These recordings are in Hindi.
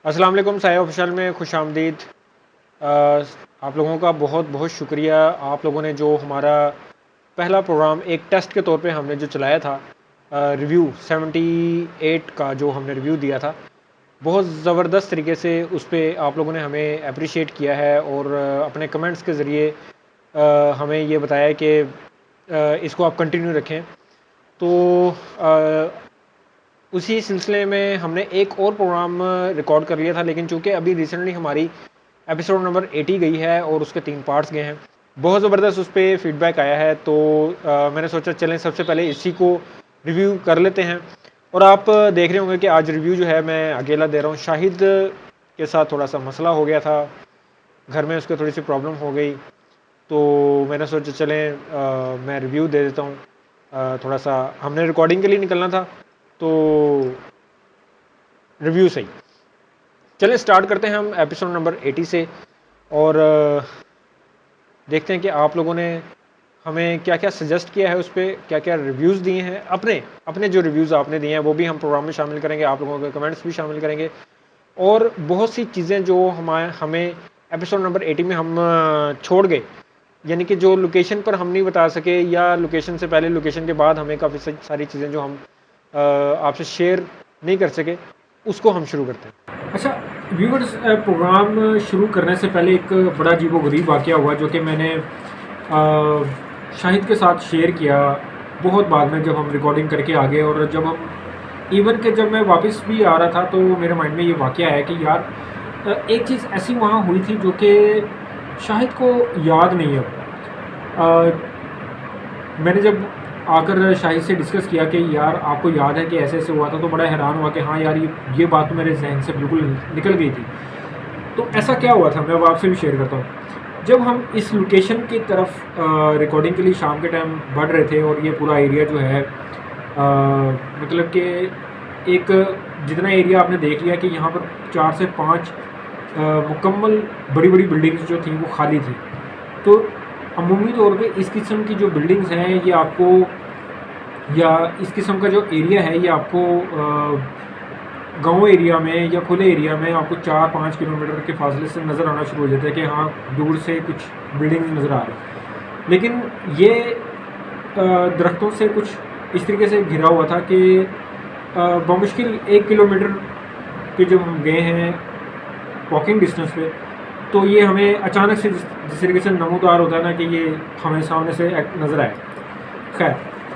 अस्सलाम वालेकुम साया ऑफिशियल में खुशामदीद। आप लोगों का बहुत बहुत शुक्रिया। आप लोगों ने जो हमारा पहला प्रोग्राम एक टेस्ट के तौर पे हमने जो चलाया था, रिव्यू 78 का जो हमने रिव्यू दिया था, बहुत ज़बरदस्त तरीके से उस पर आप लोगों ने हमें अप्रिशिएट किया है और अपने कमेंट्स के ज़रिए हमें ये बताया कि इसको आप कंटिन्यू रखें। तो उसी सिलसिले में हमने एक और प्रोग्राम रिकॉर्ड कर लिया था, लेकिन चूंकि अभी रिसेंटली हमारी एपिसोड नंबर 80 गई है और उसके 3 पार्ट्स गए हैं, बहुत ज़बरदस्त उस पर फीडबैक आया है। तो मैंने सोचा चलें सबसे पहले इसी को रिव्यू कर लेते हैं। और आप देख रहे होंगे कि आज रिव्यू जो है मैं अकेला दे रहा हूँ। शाहिद के साथ थोड़ा सा मसला हो गया था, घर में उसके थोड़ी सी प्रॉब्लम हो गई, तो मैंने सोचा चलें मैं रिव्यू दे देता हूँ। थोड़ा सा हमने रिकॉर्डिंग के लिए निकलना था, तो रिव्यू सही। चलें स्टार्ट करते हैं हम एपिसोड नंबर 80 से और देखते हैं कि आप लोगों ने हमें क्या क्या सजेस्ट किया है, उस पर क्या क्या रिव्यूज़ दिए हैं। अपने अपने जो रिव्यूज़ आपने दिए हैं वो भी हम प्रोग्राम में शामिल करेंगे, आप लोगों के कमेंट्स भी शामिल करेंगे और बहुत सी चीज़ें जो हमें एपिसोड नंबर 80 में हम छोड़ गए, यानी कि जो लोकेशन पर हम नहीं बता सके या लोकेशन से पहले लोकेशन के बाद हमें काफ़ी सारी चीज़ें जो हम आपसे शेयर नहीं कर सके, उसको हम शुरू करते हैं। अच्छा व्यूवर्स, प्रोग्राम शुरू करने से पहले एक बड़ा अजीबोगरीब वाक़या हुआ जो कि मैंने शाहिद के साथ शेयर किया बहुत बाद में, जब हम रिकॉर्डिंग करके आ गए और जब हम इवन के जब मैं वापस भी आ रहा था तो मेरे माइंड में ये वाक़या है कि यार एक चीज़ ऐसी वहाँ हुई थी जो कि शाहिद को याद नहीं है। मैंने जब आकर शाहिद से डिस्कस किया कि यार आपको याद है कि ऐसे ऐसे हुआ था, तो बड़ा हैरान हुआ कि हाँ यार ये बात तो मेरे जहन से बिल्कुल निकल गई थी। तो ऐसा क्या हुआ था मैं अब आपसे भी शेयर करता हूँ। जब हम इस लोकेशन की तरफ रिकॉर्डिंग के लिए शाम के टाइम बढ़ रहे थे और ये पूरा एरिया जो है मतलब कि एक जितना एरिया आपने देख लिया कि यहाँ पर 4 से 5 मुकम्मल बड़ी बड़ी बिल्डिंग्स जो थी वो खाली थी। तो अमूमी तौर पे इस किस्म की जो बिल्डिंग्स हैं ये आपको, या इस किस्म का जो एरिया है ये आपको गांव एरिया में या खुले एरिया में आपको 4-5 किलोमीटर के फासले से नज़र आना शुरू हो जाता है कि हाँ दूर से कुछ बिल्डिंग्स नज़र आ रही है। लेकिन ये दरख्तों से कुछ इस तरीके से घिरा हुआ था कि बमुश्किल 1 किलोमीटर के जब हम गए हैं वॉकिंग डिस्टेंस पे, तो ये हमें अचानक से जिस तरीके से नमूदार होता है ना कि ये हमें सामने से नज़र आए। खैर,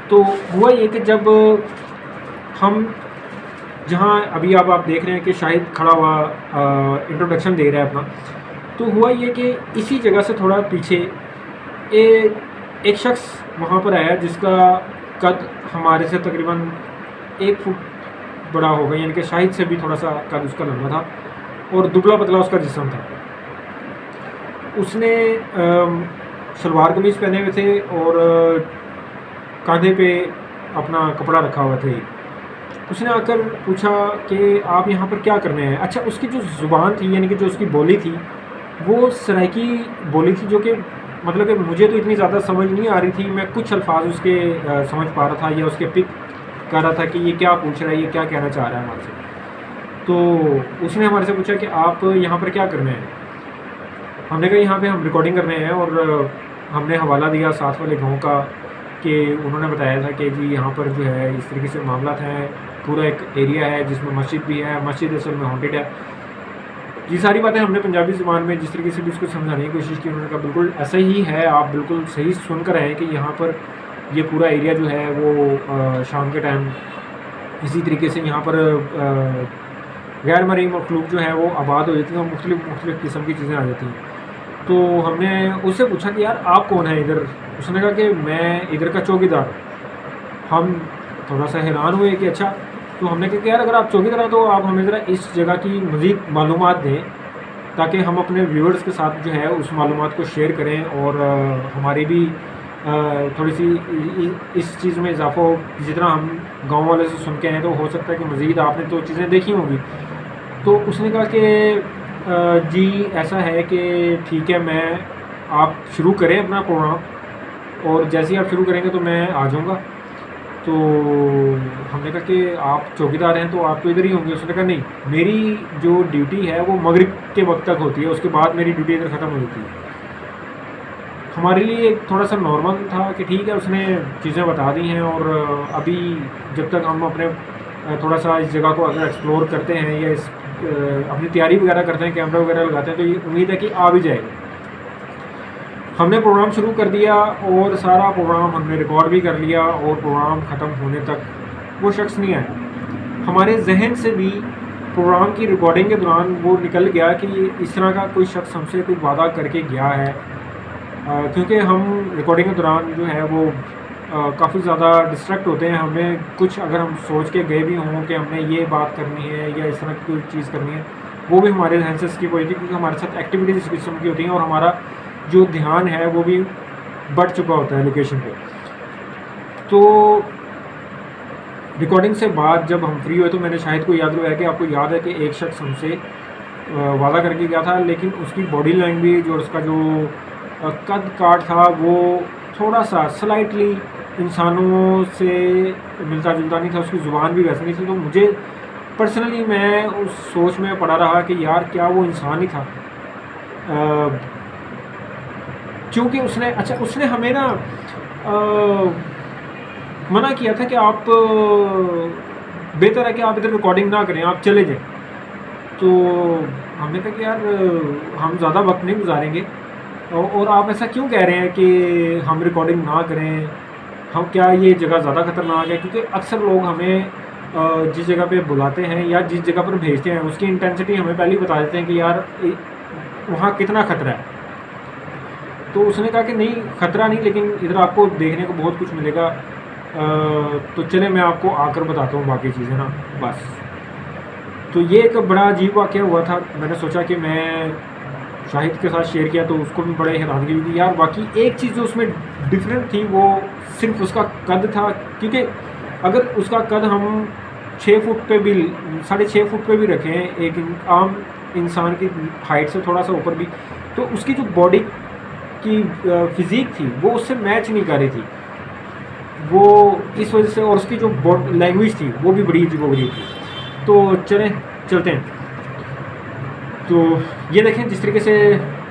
तो हुआ ये कि जब हम जहाँ अभी आप देख रहे हैं कि शाहिद खड़ा हुआ इंट्रोडक्शन दे रहा है अपना, तो हुआ ये कि इसी जगह से थोड़ा पीछे एक शख्स वहाँ पर आया जिसका कद हमारे से तकरीबन 1 फुट बड़ा होगा, यानी कि शाहिद से भी थोड़ा सा कद उसका लंबा था और दुबला पतला उसका जिस्म था। उसने सलवार कमीज़ पहने हुए थे और कंधे पे अपना कपड़ा रखा हुआ था। उसने आकर पूछा कि आप यहाँ पर क्या करने हैं। अच्छा, उसकी जो ज़ुबान थी यानी कि जो उसकी बोली थी वो सराइकी बोली थी, जो कि मतलब कि मुझे तो इतनी ज़्यादा समझ नहीं आ रही थी। मैं कुछ अल्फाज उसके समझ पा रहा था या उसके पिक कर रहा था कि ये क्या पूछ रहा है, ये क्या कहना चाह रहा है हमारे से। तो उसने हमारे से पूछा कि आप यहाँ पर क्या करने हैं। हमने कहा यहाँ पे हम रिकॉर्डिंग कर रहे हैं और हमने हवाला दिया साथ वाले गाँव का कि उन्होंने बताया था कि जी यहाँ पर जो है इस तरीके से मामला हैं, पूरा एक एरिया है जिसमें मस्जिद भी है, मस्जिद असल में हॉन्टेड है। ये सारी बातें हमने पंजाबी ज़ुबान में जिस तरीके से भी उसको समझाने की कोशिश की। उन्होंने कहा बिल्कुल ऐसा ही है, आप बिल्कुल सही सुन कर आए कि यहाँ पर ये पूरा एरिया जो है वो शाम के टाइम इसी तरीके से यहाँ पर गैर मरीम मखलूक जो है वो आबाद हो जाती हैं और मुख्तलिफ़ किस्म की चीज़ें आ जाती हैं। तो हमने उससे पूछा कि यार आप कौन है इधर। उसने कहा कि मैं इधर का चौकीदार। हम थोड़ा सा हैरान हुए कि अच्छा। तो हमने कहा कि यार अगर आप चौकीदार हैं तो आप हमें ज़रा इस जगह की मज़ीद मालूमात दें ताकि हम अपने व्यूअर्स के साथ जो है उस मालूमात को शेयर करें और हमारी भी थोड़ी सी इस चीज़ में इजाफा हो। जितना हम गाँव वाले से सुन के हैं तो हो सकता है कि मज़ीद आपने तो चीज़ें देखी होंगी। तो उसने कहा कि जी ऐसा है कि ठीक है, मैं आप शुरू करें अपना प्रोग्राम और जैसे ही आप शुरू करेंगे तो मैं आ जाऊँगा। तो हमने कहा कि आप चौकीदार हैं तो आप तो इधर ही होंगे। उसने कहा नहीं, मेरी जो ड्यूटी है वो मगरिब के वक्त तक होती है, उसके बाद मेरी ड्यूटी इधर ख़त्म हो जाती है। हमारे लिए थोड़ा सा नॉर्मल था कि ठीक है, उसने चीज़ें बता दी हैं और अभी जब तक हम अपने थोड़ा सा इस जगह को अगर एक्सप्लोर करते हैं या इस अपनी तैयारी वगैरह करते हैं, कैमरा वगैरह लगाते हैं, तो ये उम्मीद है कि आ भी जाएगा। हमने प्रोग्राम शुरू कर दिया और सारा प्रोग्राम हमने रिकॉर्ड भी कर लिया और प्रोग्राम ख़त्म होने तक वो शख्स नहीं आया। हमारे जहन से भी प्रोग्राम की रिकॉर्डिंग के दौरान वो निकल गया कि इस तरह का कोई शख्स हमसे कोई वादा करके गया है, क्योंकि हम रिकॉर्डिंग के दौरान जो है वो काफ़ी ज़्यादा डिस्ट्रैक्ट होते हैं। हमें कुछ अगर हम सोच के गए भी हों कि हमने ये बात करनी है या इस तरह की कोई चीज़ करनी है, वो भी हमारे ध्यान से स्किप हो जाती है, क्योंकि हमारे साथ एक्टिविटीज़ इस किस्म की होती हैं और हमारा जो ध्यान है वो भी बढ़ चुका होता है लोकेशन पे। तो रिकॉर्डिंग से बाद जब हम फ्री हुए तो मैंने शाहिद को याद दिलाया कि आपको याद है कि एक शख्स हमसे वादा करके गया था, लेकिन उसकी बॉडी लैंग्वेज और उसका जो कद काट था वो थोड़ा सा स्लाइटली इंसानों से मिलता जुलता नहीं था, उसकी ज़ुबान भी वैसे नहीं थी। तो मुझे पर्सनली मैं उस सोच में पड़ा रहा कि यार क्या वो इंसान ही था, क्योंकि उसने हमें ना मना किया था कि आप बेहतर है कि आप इधर रिकॉर्डिंग ना करें, आप चले जाएं। तो हमने कहा कि यार हम ज़्यादा वक्त नहीं गुजारेंगे और आप ऐसा क्यों कह रहे हैं कि हम रिकॉर्डिंग ना करें, हम क्या ये जगह ज़्यादा ख़तरनाक है? क्योंकि अक्सर लोग हमें जिस जगह पे बुलाते हैं या जिस जगह पर भेजते हैं उसकी इंटेंसिटी हमें पहले ही बता देते हैं कि यार वहाँ कितना ख़तरा है। तो उसने कहा कि नहीं ख़तरा नहीं, लेकिन इधर आपको देखने को बहुत कुछ मिलेगा, तो चले मैं आपको आकर बताता हूँ बाकी चीज़ें ना बस। तो ये एक बड़ा अजीब वाक़या हुआ था। मैंने सोचा कि मैं शाहिद के साथ शेयर किया तो उसको भी बड़े हैरानगी हुई कि यार वाकई एक चीज़ जो उसमें डिफरेंट थी वो सिर्फ उसका कद था। क्योंकि अगर उसका कद हम 6 फुट पे भी 6.5 फुट पे भी रखें एक आम इंसान की हाइट से थोड़ा सा ऊपर भी, तो उसकी जो बॉडी की फिज़िक थी वो उससे मैच नहीं कर रही थी वो, इस वजह से। और उसकी जो लैंग्वेज थी वो भी बड़ी अजीबोगरीब थी। तो चलते हैं। तो ये देखें जिस तरीके से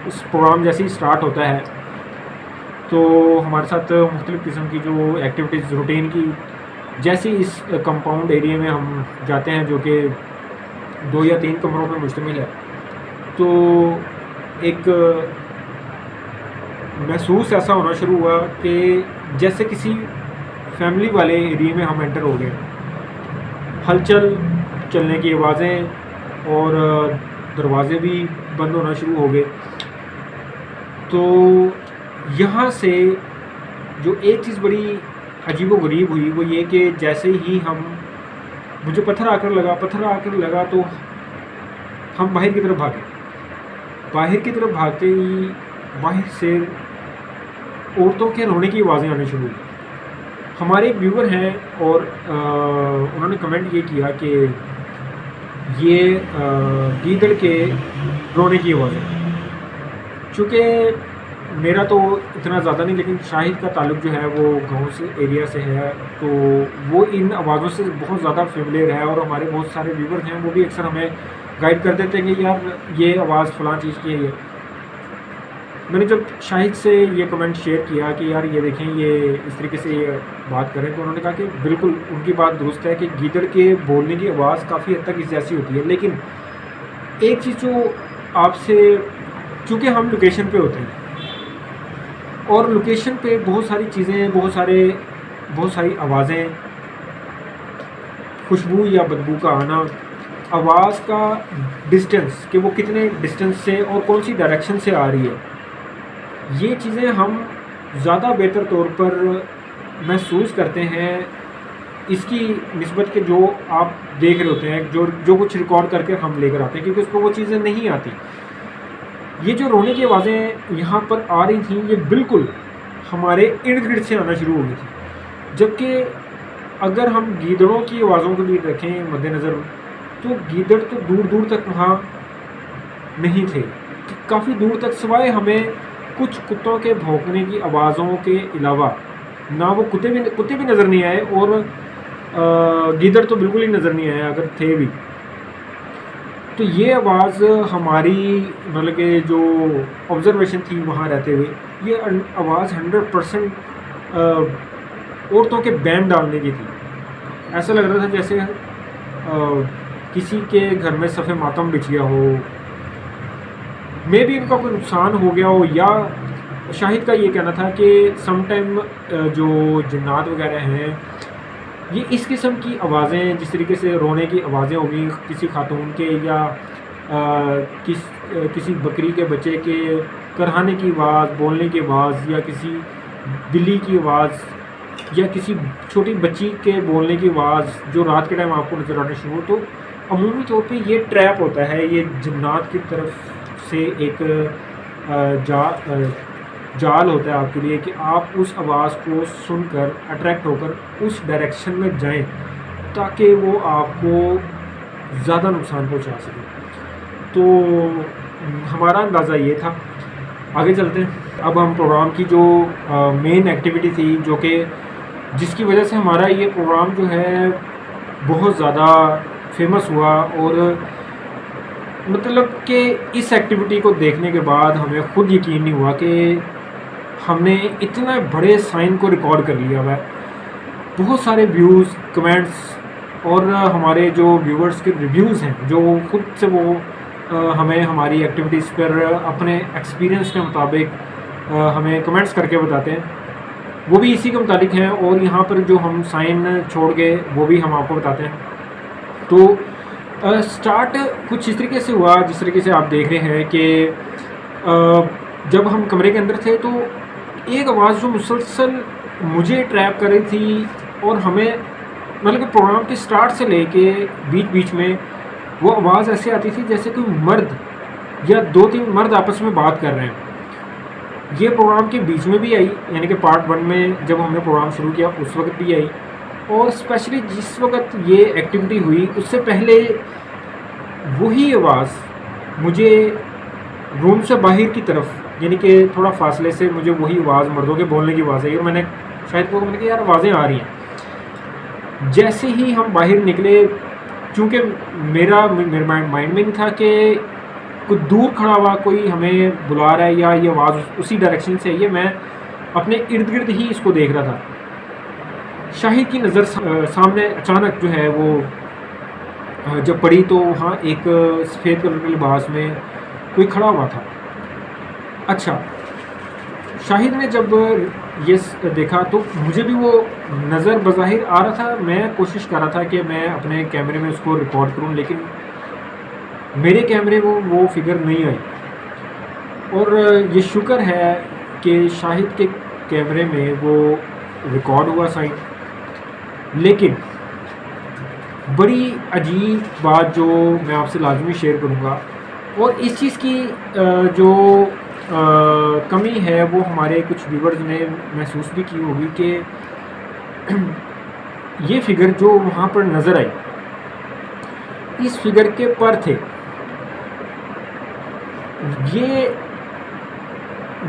इस प्रोग्राम जैसे ही स्टार्ट होता है तो हमारे साथ मुख्तलिफ़ किस्म की जो एक्टिविटीज़ रूटीन की, जैसे इस कंपाउंड एरिया में हम जाते हैं जो कि 2 या 3 कमरों पर मुश्तमिल है, तो एक महसूस ऐसा होना शुरू हुआ कि जैसे किसी फैमिली वाले एरिया में हम एंटर हो गए। हलचल चलने की आवाज़ें और दरवाज़े भी बंद होना शुरू हो गए। तो यहाँ से जो एक चीज़ बड़ी अजीबोगरीब हुई वो ये कि जैसे ही मुझे पत्थर आकर लगा तो हम बाहर की तरफ भागे। बाहर की तरफ भागते ही बाहर से औरतों के रोने की आवाज़ें आने शुरू हुई। हमारे एक व्यूवर हैं और उन्होंने कमेंट ये किया कि ये गीदड़ के रोने की आवाज़ है। चूँकि मेरा तो इतना ज़्यादा नहीं, लेकिन शाहिद का ताल्लुक़ जो है वो गांव से एरिया से है, तो वो इन आवाज़ों से बहुत ज़्यादा फेमिलियर है। और हमारे बहुत सारे व्यूवर हैं वो भी अक्सर हमें गाइड कर देते हैं कि यार ये आवाज़ फ़लाँ चीज़ की है। ये मैंने जब शाहिद से ये कमेंट शेयर किया कि यार ये देखें ये इस तरीके से ये बात करें, तो उन्होंने कहा कि बिल्कुल उनकी बात दुरुस्त है कि गीदड़ के बोलने की आवाज़ काफ़ी हद तक इस जैसी होती है। लेकिन एक चीज़ जो आपसे, चूँकि हम लोकेशन पे होते हैं और लोकेशन पे बहुत सारी चीज़ें, बहुत सारी आवाज़ें, खुशबू या बदबू का आना, आवाज़ का डिस्टेंस कि वो कितने डिस्टेंस से और कौन सी डायरेक्शन से आ रही है, ये चीज़ें हम ज़्यादा बेहतर तौर पर महसूस करते हैं इसकी निस्बत के जो आप देख रहे होते हैं, जो कुछ रिकॉर्ड करके हम लेकर आते हैं, क्योंकि उसको वो चीज़ें नहीं आती। ये जो रोने की आवाज़ें यहाँ पर आ रही थी ये बिल्कुल हमारे इर्द गिर्द से आना शुरू हो गई थी। जबकि अगर हम गीदड़ों की आवाज़ों को भी रखें मद्देनज़र, तो गीदड़ तो दूर दूर तक वहाँ नहीं थे, काफ़ी दूर तक, सिवाय हमें कुछ कुत्तों के भौंकने की आवाज़ों के अलावा ना वो कुत्ते भी नज़र नहीं आए, और गीदड़ तो बिल्कुल ही नज़र नहीं आए अगर थे भी। तो ये आवाज़ हमारी मतलब कि जो ऑब्ज़र्वेशन थी वहाँ रहते हुए, ये आवाज़ 100% औरतों के बैन डालने की थी। ऐसा लग रहा था जैसे किसी के घर में सफ़े मातम बिछ गया हो, मे भी इनका कोई नुकसान हो गया हो, या शाहिद का ये कहना था कि समटाइम जो जिन्नात वगैरह हैं ये इस किस्म की आवाज़ें, जिस तरीके से रोने की आवाज़ें होगी किसी खातून के, या किसी बकरी के बच्चे के करहाने की आवाज़, बोलने की आवाज़, या किसी बिल्ली की आवाज़, या किसी छोटी बच्ची के बोलने की आवाज़ जो रात के टाइम आपको नज़र आने शुरू हो, तो अमूमी तौर पे ये ट्रैप होता है, ये जिन्नात की तरफ से एक जाल होता है आपके लिए कि आप उस आवाज़ को सुनकर अट्रैक्ट होकर उस डायरेक्शन में जाएं ताकि वो आपको ज़्यादा नुकसान पहुंचा सके। तो हमारा अंदाज़ा ये था। आगे चलते हैं। अब हम प्रोग्राम की जो मेन एक्टिविटी थी, जो कि जिसकी वजह से हमारा ये प्रोग्राम जो है बहुत ज़्यादा फेमस हुआ, और मतलब कि इस एक्टिविटी को देखने के बाद हमें ख़ुद यकीन नहीं हुआ कि हमने इतने बड़े साइन को रिकॉर्ड कर लिया हुआ है। बहुत सारे व्यूज़, कमेंट्स और हमारे जो व्यूवर्स के रिव्यूज़ हैं, जो खुद से वो हमें हमारी एक्टिविटीज़ पर अपने एक्सपीरियंस के मुताबिक हमें कमेंट्स करके बताते हैं, वो भी इसी के मुताबिक हैं। और यहाँ पर जो हम साइन छोड़ गए वो भी हम आपको बताते हैं। तो स्टार्ट कुछ इस तरीके से हुआ, जिस तरीके से आप देख रहे हैं कि जब हम कमरे के अंदर थे तो एक आवाज़ जो मुसलसल मुझे ट्रैप कर रही थी, और हमें मतलब कि प्रोग्राम के स्टार्ट से लेके बीच बीच में वो आवाज़ ऐसे आती थी जैसे कोई मर्द या 2-3 मर्द आपस में बात कर रहे हैं। ये प्रोग्राम के बीच में भी आई, यानी कि पार्ट 1 में जब हमने प्रोग्राम शुरू किया उस वक्त भी आई, और स्पेशली जिस वक्त ये एक्टिविटी हुई उससे पहले वही आवाज़ मुझे रूम से बाहर की तरफ, यानी कि थोड़ा फासले से मुझे वही आवाज़ मर्दों के बोलने की आवाज़ आई, और मैंने शायद को मैंने कहा यार आवाज़ें आ रही हैं। जैसे ही हम बाहर निकले, चूँकि मेरे माइंड में नहीं था कि कोई दूर खड़ा हुआ कोई हमें बुला रहा है या ये आवाज़ उसी डायरेक्शन से आई है, मैं अपने इर्द गिर्द ही इसको देख रहा था। शाहिद की नज़र सामने अचानक जो है वो जब पड़ी तो वहाँ एक सफ़ेद कलर के लिबास में कोई खड़ा हुआ था। अच्छा, शाहिद ने जब ये देखा तो मुझे भी वो नज़र बज़ाहिर आ रहा था। मैं कोशिश कर रहा था कि मैं अपने कैमरे में उसको रिकॉर्ड करूं, लेकिन मेरे कैमरे में वो फिगर नहीं आई। और ये शुक्र है कि शाहिद के कैमरे में वो रिकॉर्ड हुआ साइन। लेकिन बड़ी अजीब बात जो मैं आपसे लाजमी शेयर करूँगा, और इस चीज़ की जो कमी है वो हमारे कुछ व्यूवर्स ने महसूस भी की होगी कि ये फिगर जो वहाँ पर नज़र आई, इस फिगर के पर थे, ये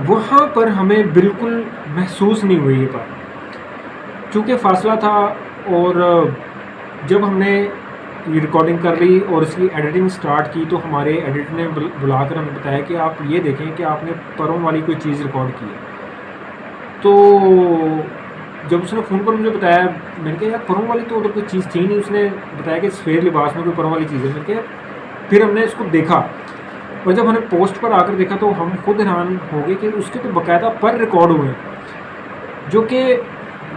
वहाँ पर हमें बिल्कुल महसूस नहीं हुई ये पर, चूँकि फासला था। और जब हमने ये रिकॉर्डिंग कर ली और इसकी एडिटिंग स्टार्ट की तो हमारे एडिटर ने बुलाकर हमें बताया कि आप ये देखें कि आपने परों वाली कोई चीज़ रिकॉर्ड की है। तो जब उसने फ़ोन पर मुझे बताया, मैंने कहा यार परों वाली तो उधर कोई चीज़ थी नहीं। उसने बताया कि सफ़ेद लिबास में कोई परों वाली चीज़ है। मैंने कहा, फिर हमने इसको देखा, और जब हमने पोस्ट पर आकर देखा तो हम खुद हैरान हो गए कि उसके तो बाकायदा पर रिकॉर्ड हुए हैं, जो कि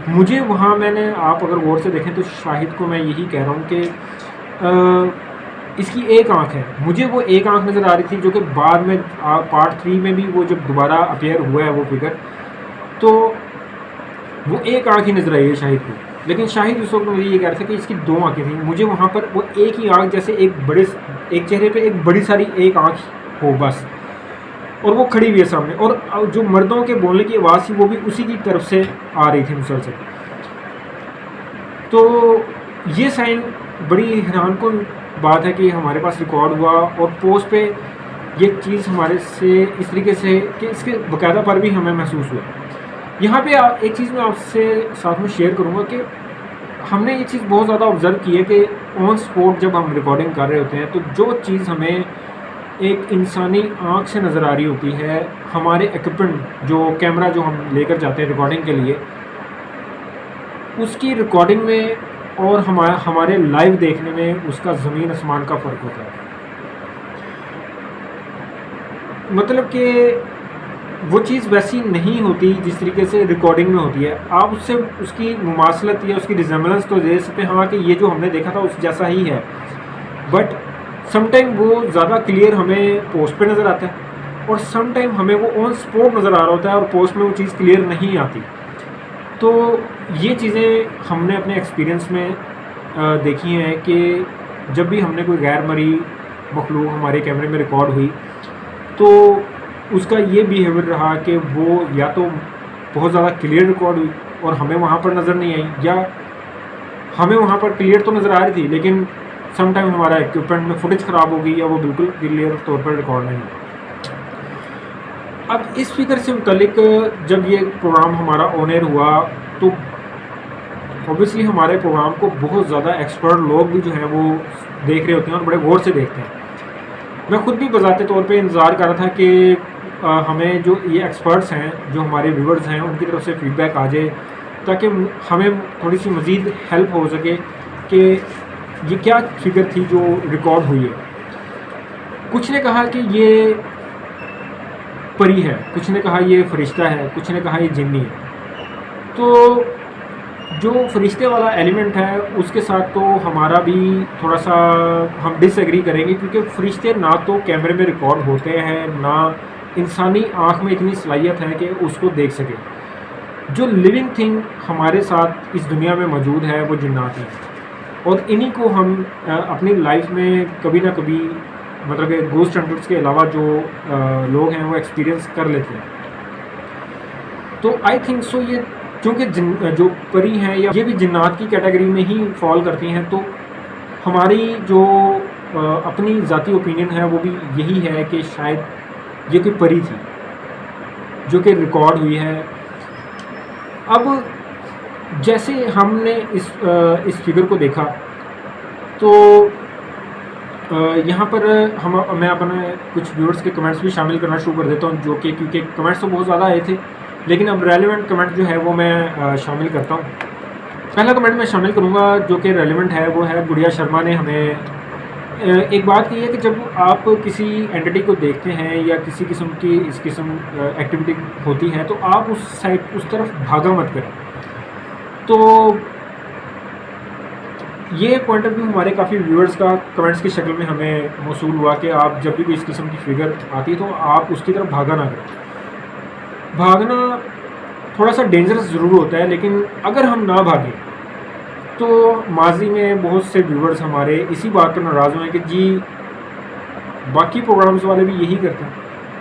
मुझे वहाँ मैंने, आप अगर गौर से देखें तो शाहिद को मैं यही कह रहा हूँ कि इसकी एक आँख है, मुझे वो एक आँख नज़र आ रही थी, जो कि बाद में पार्ट 3 में भी वो जब दोबारा अपीयर हुआ है वो फिगर, तो वो एक आँख ही नज़र आई है शाहिद को। लेकिन शाहिद उस वक्त मुझे ये कह रहे थे कि इसकी 2 आँखें थी। मुझे वहाँ पर वो एक ही आँख, जैसे एक चेहरे पे एक बड़ी सारी एक आँख हो बस, और वो खड़ी हुई है सामने, और जो मर्दों के बोलने की आवाज़ थी वो भी उसी की तरफ से आ रही थी मुसलसल। तो ये साइन बड़ी हैरानकुन बात है कि हमारे पास रिकॉर्ड हुआ, और पोस्ट पे ये चीज़ हमारे से इस तरीके से कि इसके बाकायदा पर भी हमें महसूस हुआ। यहाँ पे एक चीज़ मैं आपसे साथ में शेयर करूँगा कि हमने ये चीज़ बहुत ज़्यादा ऑब्ज़र्व की है कि ऑन स्पॉट जब हम रिकॉर्डिंग कर रहे होते हैं तो जो चीज़ हमें एक इंसानी आँख से नज़र आ रही होती है, हमारे इक्विपमेंट जो कैमरा जो हम लेकर जाते हैं रिकॉर्डिंग के लिए, उसकी रिकॉर्डिंग में और हमारे लाइव देखने में उसका ज़मीन आसमान का फ़र्क होता है। मतलब कि वो चीज़ वैसी नहीं होती जिस तरीके से रिकॉर्डिंग में होती है। आप उससे उसकी मुमासलत या उसकी रिजेम्बलेंस तो दे सकते हैं, हाँ, कि ये जो हमने देखा था उस जैसा ही है, बट समटाइम वो ज़्यादा क्लियर हमें पोस्ट पे नज़र आता है और समटाइम हमें वो ऑन स्पॉट नज़र आ रहा होता है और पोस्ट में वो चीज़ क्लियर नहीं आती। तो ये चीज़ें हमने अपने एक्सपीरियंस में देखी हैं कि जब भी हमने कोई गैर मरी मखलूक हमारे कैमरे में रिकॉर्ड हुई तो उसका ये बिहेवियर रहा कि वो या तो बहुत ज़्यादा क्लियर रिकॉर्ड हुई और हमें वहाँ पर नज़र नहीं आई, या हमें वहाँ पर क्लियर तो नज़र आ रही थी लेकिन समटाइम हमारा इक्विपमेंट में फुटेज ख़राब हो गई या वो बिल्कुल क्लियर तौर पर रिकॉर्ड नहीं हुआ। अब इस फिगर से मुतलिक जब ये प्रोग्राम हमारा ऑन एयर हुआ तो ऑब्वियसली हमारे प्रोग्राम को बहुत ज़्यादा एक्सपर्ट लोग भी जो हैं वो देख रहे होते हैं और बड़े गौर से देखते हैं। मैं खुद भी बज़ाते तौर पे इंतज़ार कर रहा था कि हमें जो ये एक्सपर्ट्स हैं, जो हमारे व्यूवर्स हैं, उनकी तरफ से फ़ीडबैक आ जाए ताकि हमें थोड़ी सी मज़ीद हेल्प हो सके कि ये क्या फिगर थी जो रिकॉर्ड हुई है। कुछ ने कहा कि ये परी है, कुछ ने कहा ये फरिश्ता है, कुछ ने कहा ये जिन्नी है। तो जो फरिश्ते वाला एलिमेंट है उसके साथ तो हमारा भी थोड़ा सा हम डिसएग्री करेंगे, क्योंकि फरिश्ते ना तो कैमरे में रिकॉर्ड होते हैं, ना इंसानी आँख में इतनी सलाहियत है कि उसको देख सके। जो लिविंग थिंग हमारे साथ इस दुनिया में मौजूद है वो जिन्नात हैं, और इन्हीं को हम अपनी लाइफ में कभी ना कभी, मतलब कि गोस्ट हंटर्स के अलावा जो लोग हैं वो एक्सपीरियंस कर लेते हैं। तो आई थिंक सो ये क्योंकि जो परी हैं या ये भी जिन्नात की कैटेगरी में ही फॉल करती हैं, तो हमारी जो अपनी ज़ाती ओपिनियन है वो भी यही है कि शायद ये कोई परी थी जो कि रिकॉर्ड हुई है। अब जैसे हमने इस फिगर को देखा तो यहाँ पर मैं अपने कुछ व्यूअर्स के कमेंट्स भी शामिल करना शुरू कर देता हूँ, जो कि क्योंकि कमेंट्स तो बहुत ज़्यादा आए थे, लेकिन अब रेलेवेंट कमेंट जो है वो मैं शामिल करता हूँ। पहला कमेंट मैं शामिल करूँगा जो कि रेलेवेंट है, वो है गुड़िया शर्मा ने हमें एक बात की है कि जब आप किसी एंटिटी को देखते हैं या किसी किस्म की इस किस्म एक्टिविटी होती है तो आप उस तरफ भागा मत करें। तो ये पॉइंट ऑफ व्यू हमारे काफ़ी व्यूअर्स का कमेंट्स की शक्ल में हमें मौसूल हुआ कि आप जब भी कोई इस किस्म की फिगर आती है तो आप उसकी तरफ भागा ना करें। भागना थोड़ा सा डेंजरस ज़रूर होता है, लेकिन अगर हम ना भागें तो माजी में बहुत से व्यूअर्स हमारे इसी बात पर नाराज़ हुए कि जी बाकी प्रोग्राम्स वाले भी यही करते हैं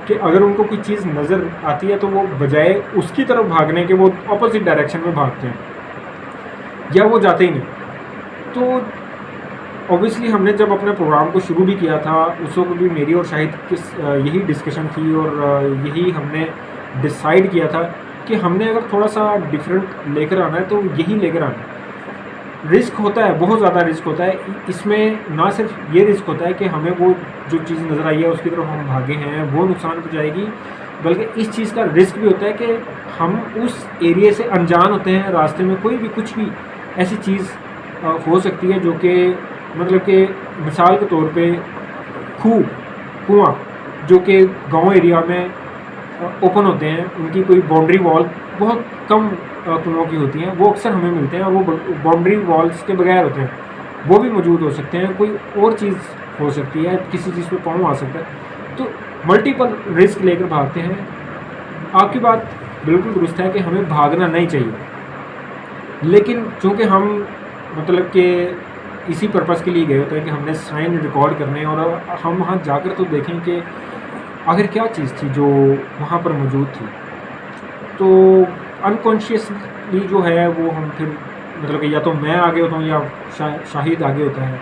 कि अगर उनको कोई चीज़ नज़र आती है तो वो बजाय उसकी तरफ भागने के वो ऑपोजिट डायरेक्शन में भागते हैं या वो जाते ही नहीं। तो ऑब्वियसली हमने जब अपने प्रोग्राम को शुरू भी किया था उस वक्त भी मेरी और शाहिद की यही डिस्कशन थी और यही हमने डिसाइड किया था कि हमने अगर थोड़ा सा डिफरेंट लेकर आना है तो यही लेकर आना है। रिस्क होता है, बहुत ज़्यादा रिस्क होता है इसमें। ना सिर्फ ये रिस्क होता है कि हमें वो जो चीज़ नज़र आई है उसकी तरफ हम भागे हैं वो नुकसान पहुँचाएगी, बल्कि इस चीज़ का रिस्क भी होता है कि हम उस एरिया से अनजान होते हैं, रास्ते में कोई भी कुछ भी ऐसी चीज़ हो सकती है जो कि मतलब कि मिसाल के तौर पे कुआं जो कि गांव एरिया में ओपन होते हैं, उनकी कोई बाउंड्री वॉल बहुत कम कुओं की होती हैं, वो अक्सर हमें मिलते हैं और वो बाउंड्री वॉल्स के बगैर होते हैं, वो भी मौजूद हो सकते हैं। कोई और चीज़ हो सकती है, किसी चीज़ पे पाँव आ सकता है, तो मल्टीपल रिस्क लेकर भागते हैं। आपकी बात बिल्कुल दुरुस्त है कि हमें भागना नहीं चाहिए, लेकिन चूँकि हम मतलब कि इसी पर्पज़ के लिए गए होते हैं कि हमने साइन रिकॉर्ड करने और हम वहाँ जाकर तो देखें कि आखिर क्या चीज़ थी जो वहाँ पर मौजूद थी। तो अनकॉन्शियसली जो है वो हम फिर मतलब कि या तो मैं आगे होता हूँ या शाहिद आगे होता है,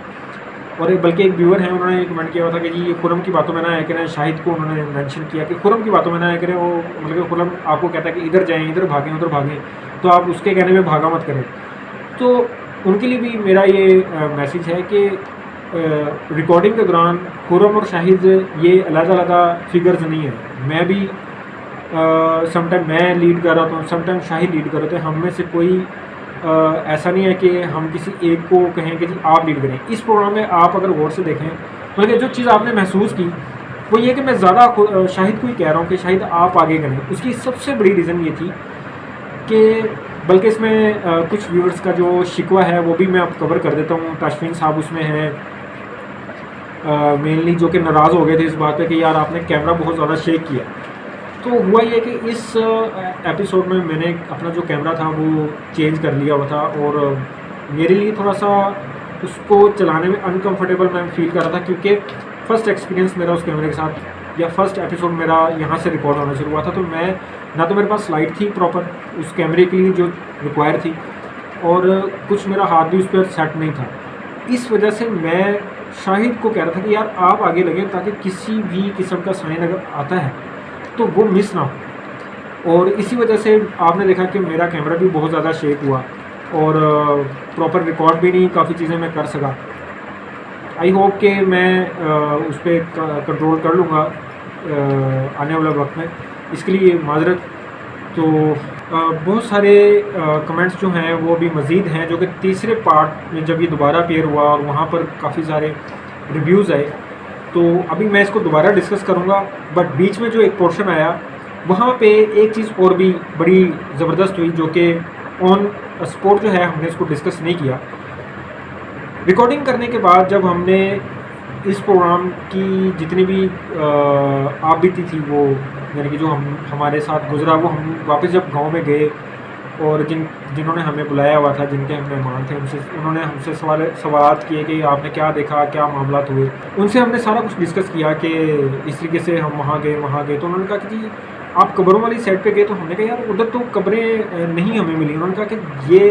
और बल्कि एक व्यूअर हैं, उन्होंने कमेंट किया हुआ था कि जी ये खुरम की बातों में ना आया करें, शाहिद को उन्होंने मेंशन किया कि खुरम की बातों में ना आया करें, वो मतलब कि खुरम आपको कहता है कि इधर जाएँ, इधर भागें, उधर भागें, तो आप उसके कहने में भागा मत करें। तो उनके लिए भी मेरा ये मैसेज है कि रिकॉर्डिंग के दौरान खुरम और शाहिद ये अलग-अलग फिगर्स नहीं है। मैं भी समटाइम मैं लीड कर रहा था, समटाइम शाहिद लीड कर रहे थे। हम में से कोई ऐसा नहीं है कि हम किसी एक को कहें कि जी आप लीड करें। इस प्रोग्राम में आप अगर गौर से देखें, मतलब जो चीज़ आपने महसूस की वो ये कि मैं ज़्यादा शाहिद को ही कह रहा हूँ कि शाहिद आप आगे करें। उसकी सबसे बड़ी रीज़न ये थी कि बल्कि इसमें कुछ व्यूअर्स का जो शिकवा है वो भी मैं अब कवर कर देता हूँ। ताशफीन साहब उसमें हैं मेनली, जो कि नाराज़ हो गए थे इस बात पे कि यार आपने कैमरा बहुत ज़्यादा शेक किया। तो हुआ ये कि इस एपिसोड में मैंने अपना जो कैमरा था वो चेंज कर लिया हुआ था और मेरे लिए थोड़ा सा उसको चलाने में अनकंफर्टेबल मैं फील कर रहा था, क्योंकि फ़र्स्ट एक्सपीरियंस मेरा उस कैमरे के साथ या फर्स्ट एपिसोड मेरा यहाँ से रिकॉर्ड होना शुरू हुआ था। तो मैं ना तो मेरे पास लाइट थी प्रॉपर उस कैमरे के लिए जो रिक्वायर थी, और कुछ मेरा हाथ भी उस पर सेट नहीं था। इस वजह से मैं शाहिद को कह रहा था कि यार आप आगे लगें ताकि किसी भी किस्म का साइन अगर आता है तो वो मिस ना हो। और इसी वजह से आपने देखा कि मेरा कैमरा भी बहुत ज़्यादा शेक हुआ और प्रॉपर रिकॉर्ड भी नहीं काफ़ी चीज़ें मैं कर सका। आई होप कि मैं उस पर कंट्रोल कर लूँगा आने वाले वक्त में, इसके लिए माजरत। तो बहुत सारे कमेंट्स जो हैं वो भी मज़ीद हैं, जो कि तीसरे पार्ट में जब ये दोबारा अपीयर हुआ और वहाँ पर काफ़ी सारे रिव्यूज़ आए, तो अभी मैं इसको दोबारा डिस्कस करूँगा। बट बीच में जो एक पोर्शन आया वहाँ पे एक चीज़ और भी बड़ी ज़बरदस्त हुई, जो कि ऑन स्पॉट जो है हमने इसको डिस्कस नहीं किया। रिकॉर्डिंग करने के बाद जब हमने इस प्रोग्राम की जितनी भी आप बीती थी वो यानी कि जो हमारे साथ गुजरा, वो हम वापस जब गांव में गए और जिन्होंने हमें बुलाया हुआ था, जिनके हम मेहमान थे, उन्होंने हमसे सवाल किए कि आपने क्या देखा, क्या मामला हुए। उनसे हमने सारा कुछ डिस्कस किया कि इस तरीके से हम वहाँ गए। तो उन्होंने कहा कि जी आप कब्रों वाली साइड पे गए, तो हमने कहा यार उधर तो कब्रें नहीं हमें मिली। उन्होंने कहा कि ये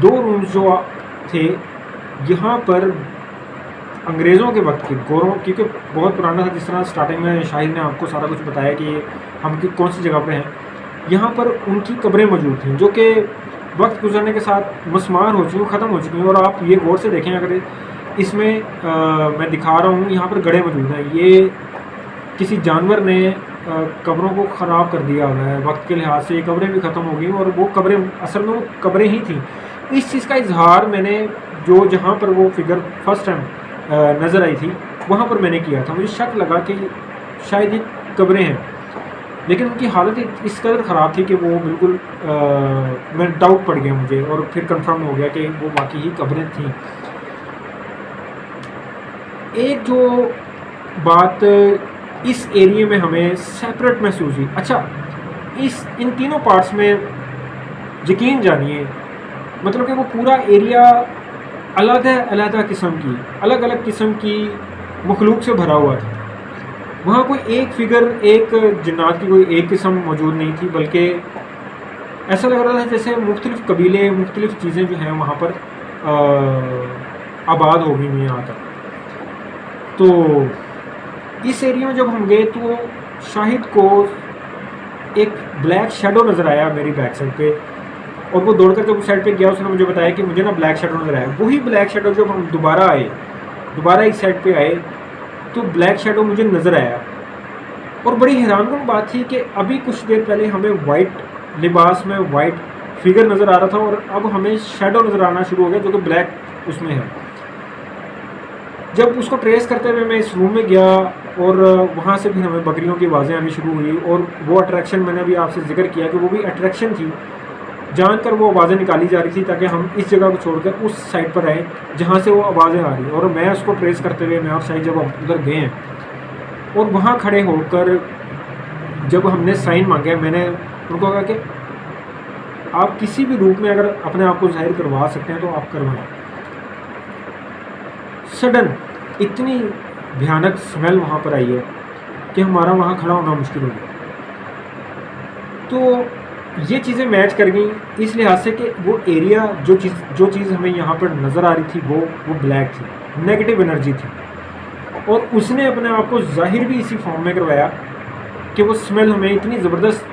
2 रूम्स जो थे यहाँ पर अंग्रेज़ों के वक्त के गोरों, क्योंकि बहुत पुराना था, जिस तरह स्टार्टिंग में शाहिद ने आपको सारा कुछ बताया कि हम कौन सी जगह पे हैं, यहाँ पर उनकी कब्रें मौजूद थीं जो कि वक्त गुजरने के साथ मस्मार हो चुकी, ख़त्म हो चुकी हैं। और आप ये गौर से देखें, अगर इसमें मैं दिखा रहा हूँ यहाँ पर गड़े मौजूद हैं, ये किसी जानवर ने कब्रों को ख़राब कर दिया हुआ है। वक्त के लिहाज से ये कब्रें भी ख़त्म हो गई और वो कब्रें असल में वो कब्रें ही थीं। इस चीज़ का इजहार मैंने जहाँ पर वो फिगर फर्स्ट टाइम नज़र आई थी वहाँ पर मैंने किया था। मुझे शक लगा कि शायद ये कब्रें हैं, लेकिन उनकी हालत इस कदर ख़राब थी कि वो बिल्कुल मैं डाउट पड़ गया मुझे, और फिर कंफर्म हो गया कि वो वाकई ही कब्रें थीं। एक जो बात इस एरिया में हमें सेपरेट महसूस हुई, अच्छा इन तीनों पार्ट्स में यकीन जानिए, मतलब कि वो पूरा एरिया अलग अलग किस्म की मखलूक से भरा हुआ था। वहाँ कोई एक फिगर, एक जिन्नात की कोई एक किस्म मौजूद नहीं थी, बल्कि ऐसा लग रहा था जैसे मुख्तलिफ़ कबीले, मुख्तलिफ़ चीज़ें जो हैं वहाँ पर आबाद हो गई हैं आकर। तो इस एरिया में जब हम गए तो शाहिद को एक ब्लैक शेडो नज़र आया मेरी बैक साइड पे, और वो दौड़कर जब उस साइड पे गया उसने मुझे बताया कि मुझे ना ब्लैक शेडो नज़र आया। वही ब्लैक शेडो जब हम दोबारा इस साइड पे आए तो ब्लैक शेडो मुझे नज़र आया। और बड़ी हैरानकुन बात थी कि अभी कुछ देर पहले हमें वाइट लिबास में वाइट फिगर नज़र आ रहा था, और अब हमें शेडो नज़र आना शुरू हो गया जो कि ब्लैक उसमें है। जब उसको ट्रेस करते हुए मैं इस रूम में गया और वहाँ से भी हमें बकरियों की आवाज़ें आनी शुरू हुई, और वो अट्रैक्शन मैंने अभी आपसे जिक्र किया कि वो भी अट्रैक्शन थी, जानकर वो आवाज़ें निकाली जा रही थी ताकि हम इस जगह को छोड़कर उस साइड पर आए जहाँ से वो आवाज़ें आ रही। और मैं उसको ट्रेस करते हुए मैं और शायद जब हम उधर गए हैं और वहाँ खड़े होकर जब हमने साइन मांगे, मैंने उनको कहा कि आप किसी भी रूप में अगर अपने आप को जाहिर करवा सकते हैं तो आप करवाएं। सडन इतनी भयानक स्मेल वहाँ पर आई है कि हमारा वहाँ खड़ा होना मुश्किल हो गया। तो ये चीज़ें मैच कर गई इस लिहाज से कि वो एरिया जो चीज़ हमें यहाँ पर नज़र आ रही थी वो ब्लैक थी, नेगेटिव एनर्जी थी, और उसने अपने आप को जाहिर भी इसी फॉर्म में करवाया कि वो स्मेल हमें इतनी ज़बरदस्त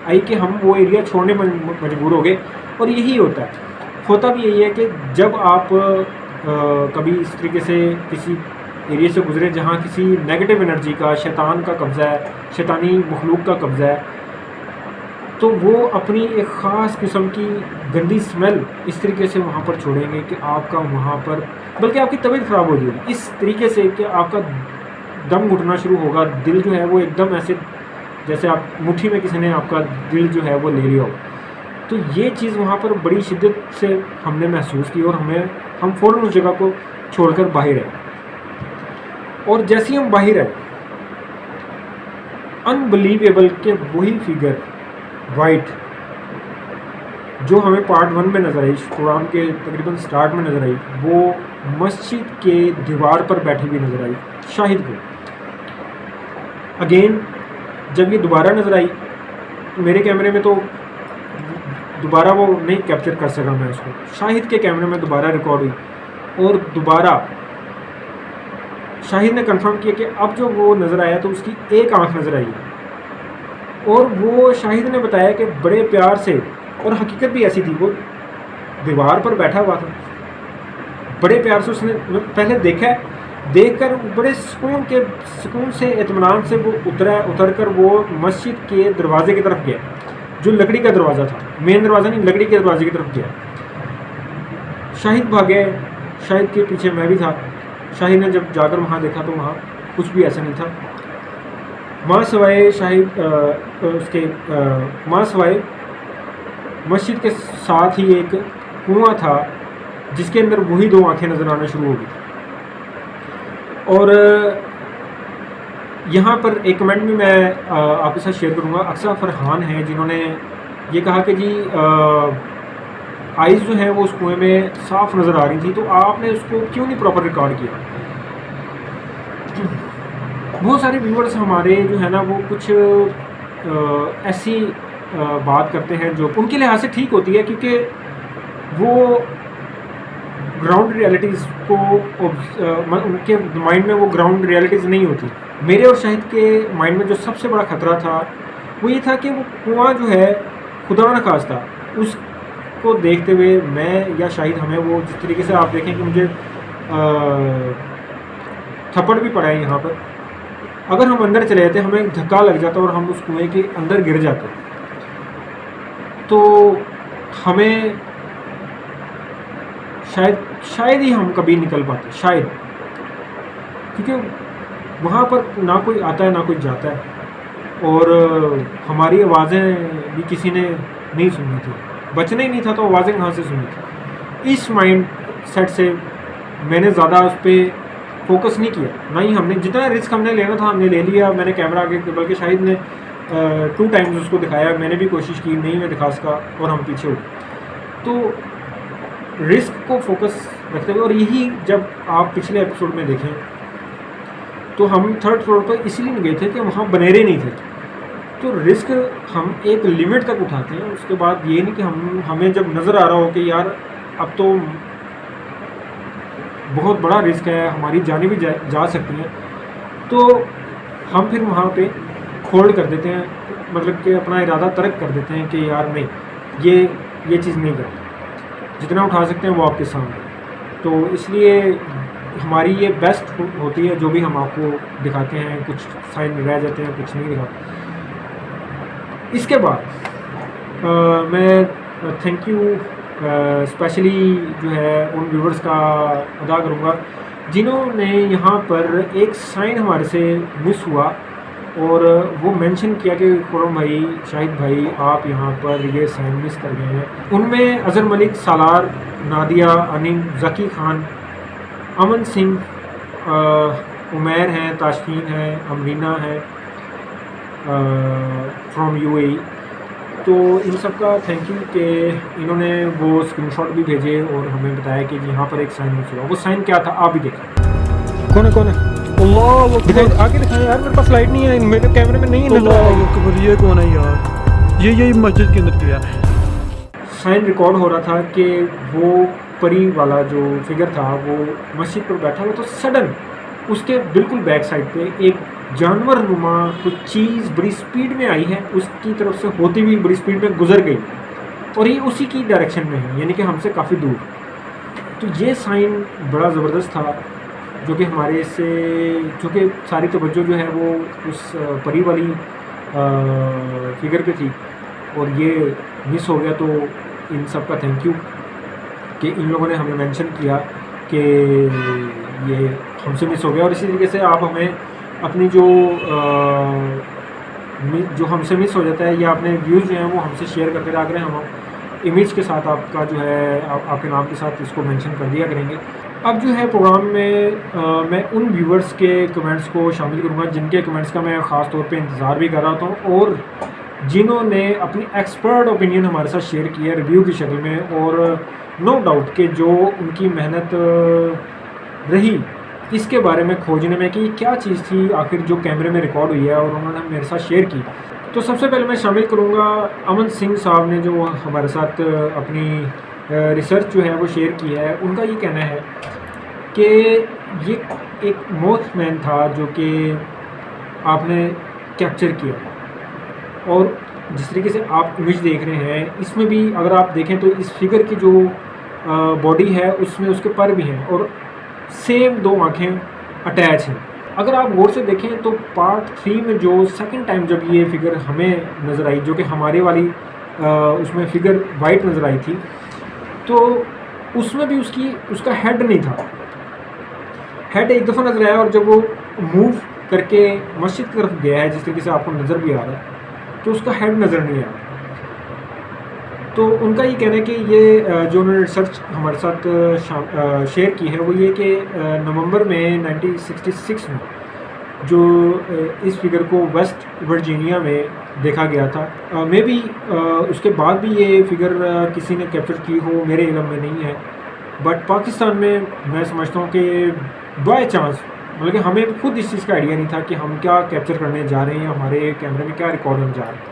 आई कि हम वो एरिया छोड़ने मजबूर हो गए। और यही होता भी यही है कि जब आप कभी इस तरीके से किसी एरिया से गुजरे जहाँ किसी नेगेटिव एनर्जी का, शैतान का कब्ज़ा है, शैतानी मखलूक का कब्ज़ा है, तो वो अपनी एक ख़ास किस्म की गंदी स्मेल इस तरीके से वहाँ पर छोड़ेंगे कि आपका वहाँ पर, बल्कि आपकी तबीयत ख़राब हो जाएगी इस तरीके से कि आपका दम घुटना शुरू होगा, दिल जो है वो एकदम ऐसे जैसे आप मुट्ठी में किसी ने आपका दिल जो है वो ले लिया हो। तो ये चीज़ वहाँ पर बड़ी शिद्दत से हमने महसूस की, और हम फ़ौरन उस जगह को छोड़कर बाहर आए। और जैसे ही हम बाहर आए, अनबिलीवेबल के वही फिगर वाइट जो हमें पार्ट 1 में नज़र आई, कुरान के तकरीबन स्टार्ट में नज़र आई, वो मस्जिद के दीवार पर बैठी हुई नज़र आई शाहिद को। अगेन जब ये दोबारा नज़र आई, मेरे कैमरे में तो दोबारा वो नहीं कैप्चर कर सका मैं उसको, शाहिद के कैमरे में दोबारा रिकॉर्ड हुई, और दोबारा शाहिद ने कंफर्म किया कि अब जो वो नज़र आया तो उसकी एक आंख नज़र आई है। और वो शाहिद ने बताया कि बड़े प्यार से, और हकीकत भी ऐसी थी, वो दीवार पर बैठा हुआ था, बड़े प्यार से उसने पहले देखा, देखकर बड़े सुकून से इत्मीनान से वो उतर कर वो मस्जिद के दरवाजे की तरफ गया, जो लकड़ी का दरवाज़ा था, मेन दरवाज़ा नहीं, लकड़ी के दरवाजे की तरफ गया। शाहिद भागे, शाहिद के पीछे मैं भी था। शाहिद ने जब जाकर वहाँ देखा तो वहाँ कुछ भी ऐसा नहीं था, माँ सवाए शाहिद माँ सवाए मस्जिद के साथ ही एक कुआं था जिसके अंदर वही 2 आंखें नज़र आना शुरू हो गई। और यहाँ पर एक कमेंट भी मैं आपके साथ शेयर करूँगा। अक्सा फरहान हैं जिन्होंने ये कहा कि जी आइज़ जो हैं वो उस कुएं में साफ़ नज़र आ रही थी, तो आपने उसको क्यों नहीं प्रॉपर रिकॉर्ड किया। बहुत सारे व्यूअर्स हमारे जो है ना वो कुछ ऐसी बात करते हैं जो उनके लिहाज से ठीक होती है, क्योंकि वो ग्राउंड रियलिटीज़ को उनके माइंड में वो ग्राउंड रियलिटीज़ नहीं होती। मेरे और शाहिद के माइंड में जो सबसे बड़ा ख़तरा था वो ये था कि वो कुआं जो है खुदा न खास्ता उसको देखते हुए मैं या शाहिद हमें वो जिस तरीके से आप देखें कि मुझे थप्पड़ भी पड़ा है यहाँ पर, अगर हम अंदर चले जाते हमें धक्का लग जाता और हम उस कुएं के अंदर गिर जाते, तो हमें शायद ही हम कभी निकल पाते, शायद, क्योंकि वहाँ पर ना कोई आता है ना कोई जाता है, और हमारी आवाज़ें भी किसी ने नहीं सुनी थी, बचना ही नहीं था तो आवाज़ें कहाँ से सुनी थी। इस माइंड सेट से मैंने ज़्यादा उस पर फोकस नहीं किया, ना ही हमने जितना रिस्क हमने लेना था हमने ले लिया। मैंने कैमरा आगे, बल्कि शाहिद ने 2 टाइम्स उसको दिखाया, मैंने भी कोशिश की, नहीं मैं दिखा सका और हम पीछे हो। तो रिस्क को फोकस रखते हुए, और यही जब आप पिछले एपिसोड में देखें तो हम 3rd फ्लोर पर इसलिए नहीं गए थे कि वहाँ बनेरे नहीं थे। तो रिस्क हम एक लिमिट तक उठाते हैं, उसके बाद ये नहीं कि हमें जब नज़र आ रहा हो कि यार अब तो बहुत बड़ा रिस्क है, हमारी जानें भी जा सकती हैं, तो हम फिर वहाँ पे होल्ड कर देते हैं, मतलब कि अपना इरादा तर्क कर देते हैं कि यार नहीं, ये चीज़ नहीं करते, जितना उठा सकते हैं वो आपके सामने। तो इसलिए हमारी ये बेस्ट होती है, जो भी हम आपको दिखाते हैं, कुछ साइन रह जाते हैं, कुछ नहीं दिखाते। इसके बाद मैं थैंक यू स्पेशली जो है उन व्यूवर्स का अदा करूँगा जिन्होंने यहाँ पर एक साइन हमारे से मिस हुआ और वो मेंशन किया कि खुरम भाई, शाहिद भाई, आप यहाँ पर ये साइन मिस कर गए हैं। उनमें अज़हर मलिक, सालार, नादिया, अनिम, ज़की खान, अमन सिंह, उमैर हैं, ताशफीन है, अमरीना है फ्रॉम यूएई। तो इन सब का थैंक यू कि इन्होंने वो स्क्रीनशॉट भी भेजे और हमें बताया कि यहाँ पर एक साइन मिस हुआ। वो साइन क्या था आप भी देखें। कौन है अल्लाह आगे दिखाएं यार, मेरे पास लाइट नहीं है, मेरे कैमरे में नहीं है। ये कौन है यार? ये मस्जिद के अंदर किया साइन रिकॉर्ड हो रहा था कि वो परी वाला जो फिगर था वो मस्जिद पर बैठा हुआ, तो सडन उसके बिल्कुल बैक साइड पे एक जानवर नुमा कुछ चीज़ बड़ी स्पीड में आई है, उसकी तरफ से होती हुई बड़ी स्पीड में गुजर गई और ये उसी की डायरेक्शन में है, यानी कि हमसे काफ़ी दूर। तो ये साइन बड़ा ज़बरदस्त था जो कि हमारे से, जो कि सारी तवज्जो जो है वो उस परी वाली फिगर पे थी और ये मिस हो गया। तो इन सब का थैंक यू कि इन लोगों ने हमें मेंशन किया कि ये हमसे मिस हो गया। और इसी तरीके से आप हमें अपनी जो हमसे मिस हो जाता है या अपने व्यूज़ जो हैं वो हमसे शेयर करते रहा करें। हम इमेज के साथ आपका जो है आपके नाम के साथ इसको मेंशन कर दिया करेंगे। अब जो है प्रोग्राम में मैं उन व्यूवर्स के कमेंट्स को शामिल करूंगा जिनके कमेंट्स का मैं ख़ास तौर पे इंतज़ार भी कर रहा था और जिन्होंने अपनी एक्सपर्ट ओपिनियन हमारे साथ शेयर किया रिव्यू की शक्ल में। और नो डाउट कि जो उनकी मेहनत रही इसके बारे में खोजने में कि क्या चीज़ थी आखिर जो कैमरे में रिकॉर्ड हुई है और उन्होंने मेरे साथ शेयर की। तो सबसे पहले मैं शामिल करूंगा अमन सिंह साहब ने जो हमारे साथ अपनी रिसर्च जो है वो शेयर की है। उनका ये कहना है कि ये एक मोथमैन था जो कि आपने कैप्चर किया और जिस तरीके से आप इमेज देख रहे हैं इसमें भी अगर आप देखें तो इस फिगर की जो बॉडी है उसमें उसके पर भी हैं और सेम दो आँखें अटैच हैं। अगर आप गौर से देखें तो पार्ट 3 में जो सेकंड टाइम जब ये फिगर हमें नज़र आई जो कि हमारे वाली उसमें फिगर वाइट नज़र आई थी तो उसमें भी उसका हेड नहीं था। हेड एक दफ़ा नज़र आया और जब वो मूव करके मस्जिद की तरफ गया है जिस तरीके से आपको नज़र भी आ रहा है तो उसका हेड नज़र नहीं आया। तो उनका ये कहना है कि ये जो उन्होंने रिसर्च हमारे साथ शेयर की है वो ये कि नवंबर में 1966 में जो इस फिगर को वेस्ट वर्जीनिया में देखा गया था। मे बी उसके बाद भी ये फिगर किसी ने कैप्चर की हो, मेरे इल्म में नहीं है। बट पाकिस्तान में मैं समझता हूँ कि बाय चांस मतलब कि हमें खुद इस चीज़ का आइडिया नहीं था कि हम क्या कैप्चर करने जा रहे हैं, हमारे कैमरे में क्या रिकॉर्ड होने जा रहा है।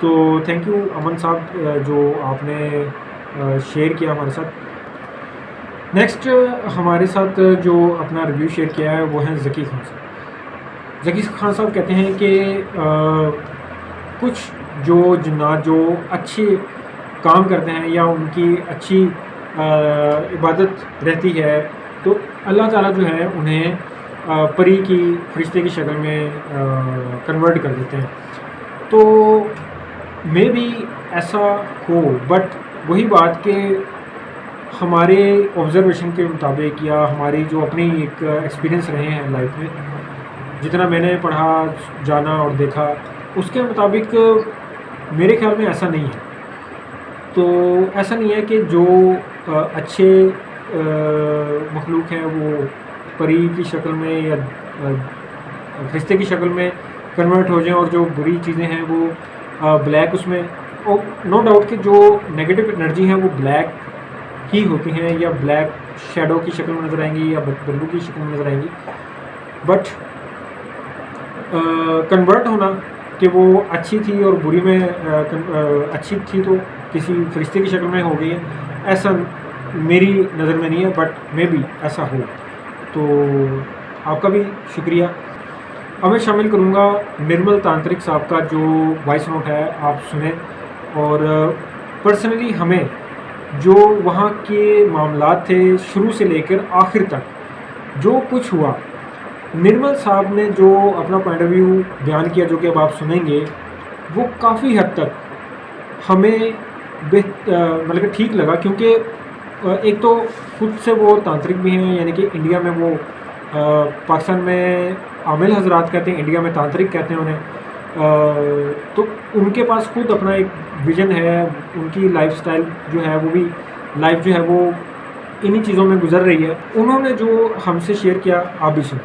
तो थैंक यू अमन साहब जो आपने शेयर किया हमारे साथ। नेक्स्ट हमारे साथ जो अपना रिव्यू शेयर किया है वो है ज़की खान साहब। ज़की खान साहब कहते हैं कि कुछ जो जिन्नात जो अच्छे काम करते हैं या उनकी अच्छी इबादत रहती है तो अल्लाह ताला जो है उन्हें परी की फरिश्ते की शक्ल में कन्वर्ट कर देते हैं। तो मे बी ऐसा हो, बट वही बात कि हमारे ऑब्ज़र्वेशन के मुताबिक या हमारी जो अपनी एक एक्सपीरियंस रहे हैं लाइफ में, जितना मैंने पढ़ा जाना और देखा उसके मुताबिक मेरे ख्याल में ऐसा नहीं है। तो ऐसा नहीं है कि जो अच्छे मखलूक हैं वो परी की शक्ल में या फरिश्ते की शक्ल में कन्वर्ट हो जाएं और जो बुरी चीज़ें हैं वो ब्लैक उसमें, और नो डाउट कि जो नेगेटिव एनर्जी है वो ब्लैक ही होती हैं या ब्लैक शैडो की शक्ल में नज़र आएंगी या बदबू की शक्ल में नज़र आएंगी। बट कन्वर्ट होना कि वो अच्छी थी और बुरी में अच्छी थी तो किसी फरिश्ते की शक्ल में हो गई है, ऐसा मेरी नज़र में नहीं है। बट मे बी ऐसा हो। तो आपका भी शुक्रिया। अब मैं शामिल करूँगा निर्मल तांत्रिक साहब का जो वॉइस नोट है, आप सुने। और पर्सनली हमें जो वहाँ के मामलात थे शुरू से लेकर आखिर तक जो कुछ हुआ, निर्मल साहब ने जो अपना पॉइंट ऑफ व्यू बयान किया जो कि अब आप सुनेंगे, वो काफ़ी हद तक हमें मतलब कि ठीक लगा। क्योंकि एक तो खुद से वो तांत्रिक भी हैं, यानी कि इंडिया में वो पाकिस्तान में आमिल हजरात कहते हैं, इंडिया में तांत्रिक कहते हैं उन्हें। तो उनके पास खुद अपना एक विज़न है, उनकी लाइफस्टाइल जो है वो भी लाइफ जो है वो इन्हीं चीज़ों में गुजर रही है। उन्होंने जो हमसे शेयर किया आप भी सुन।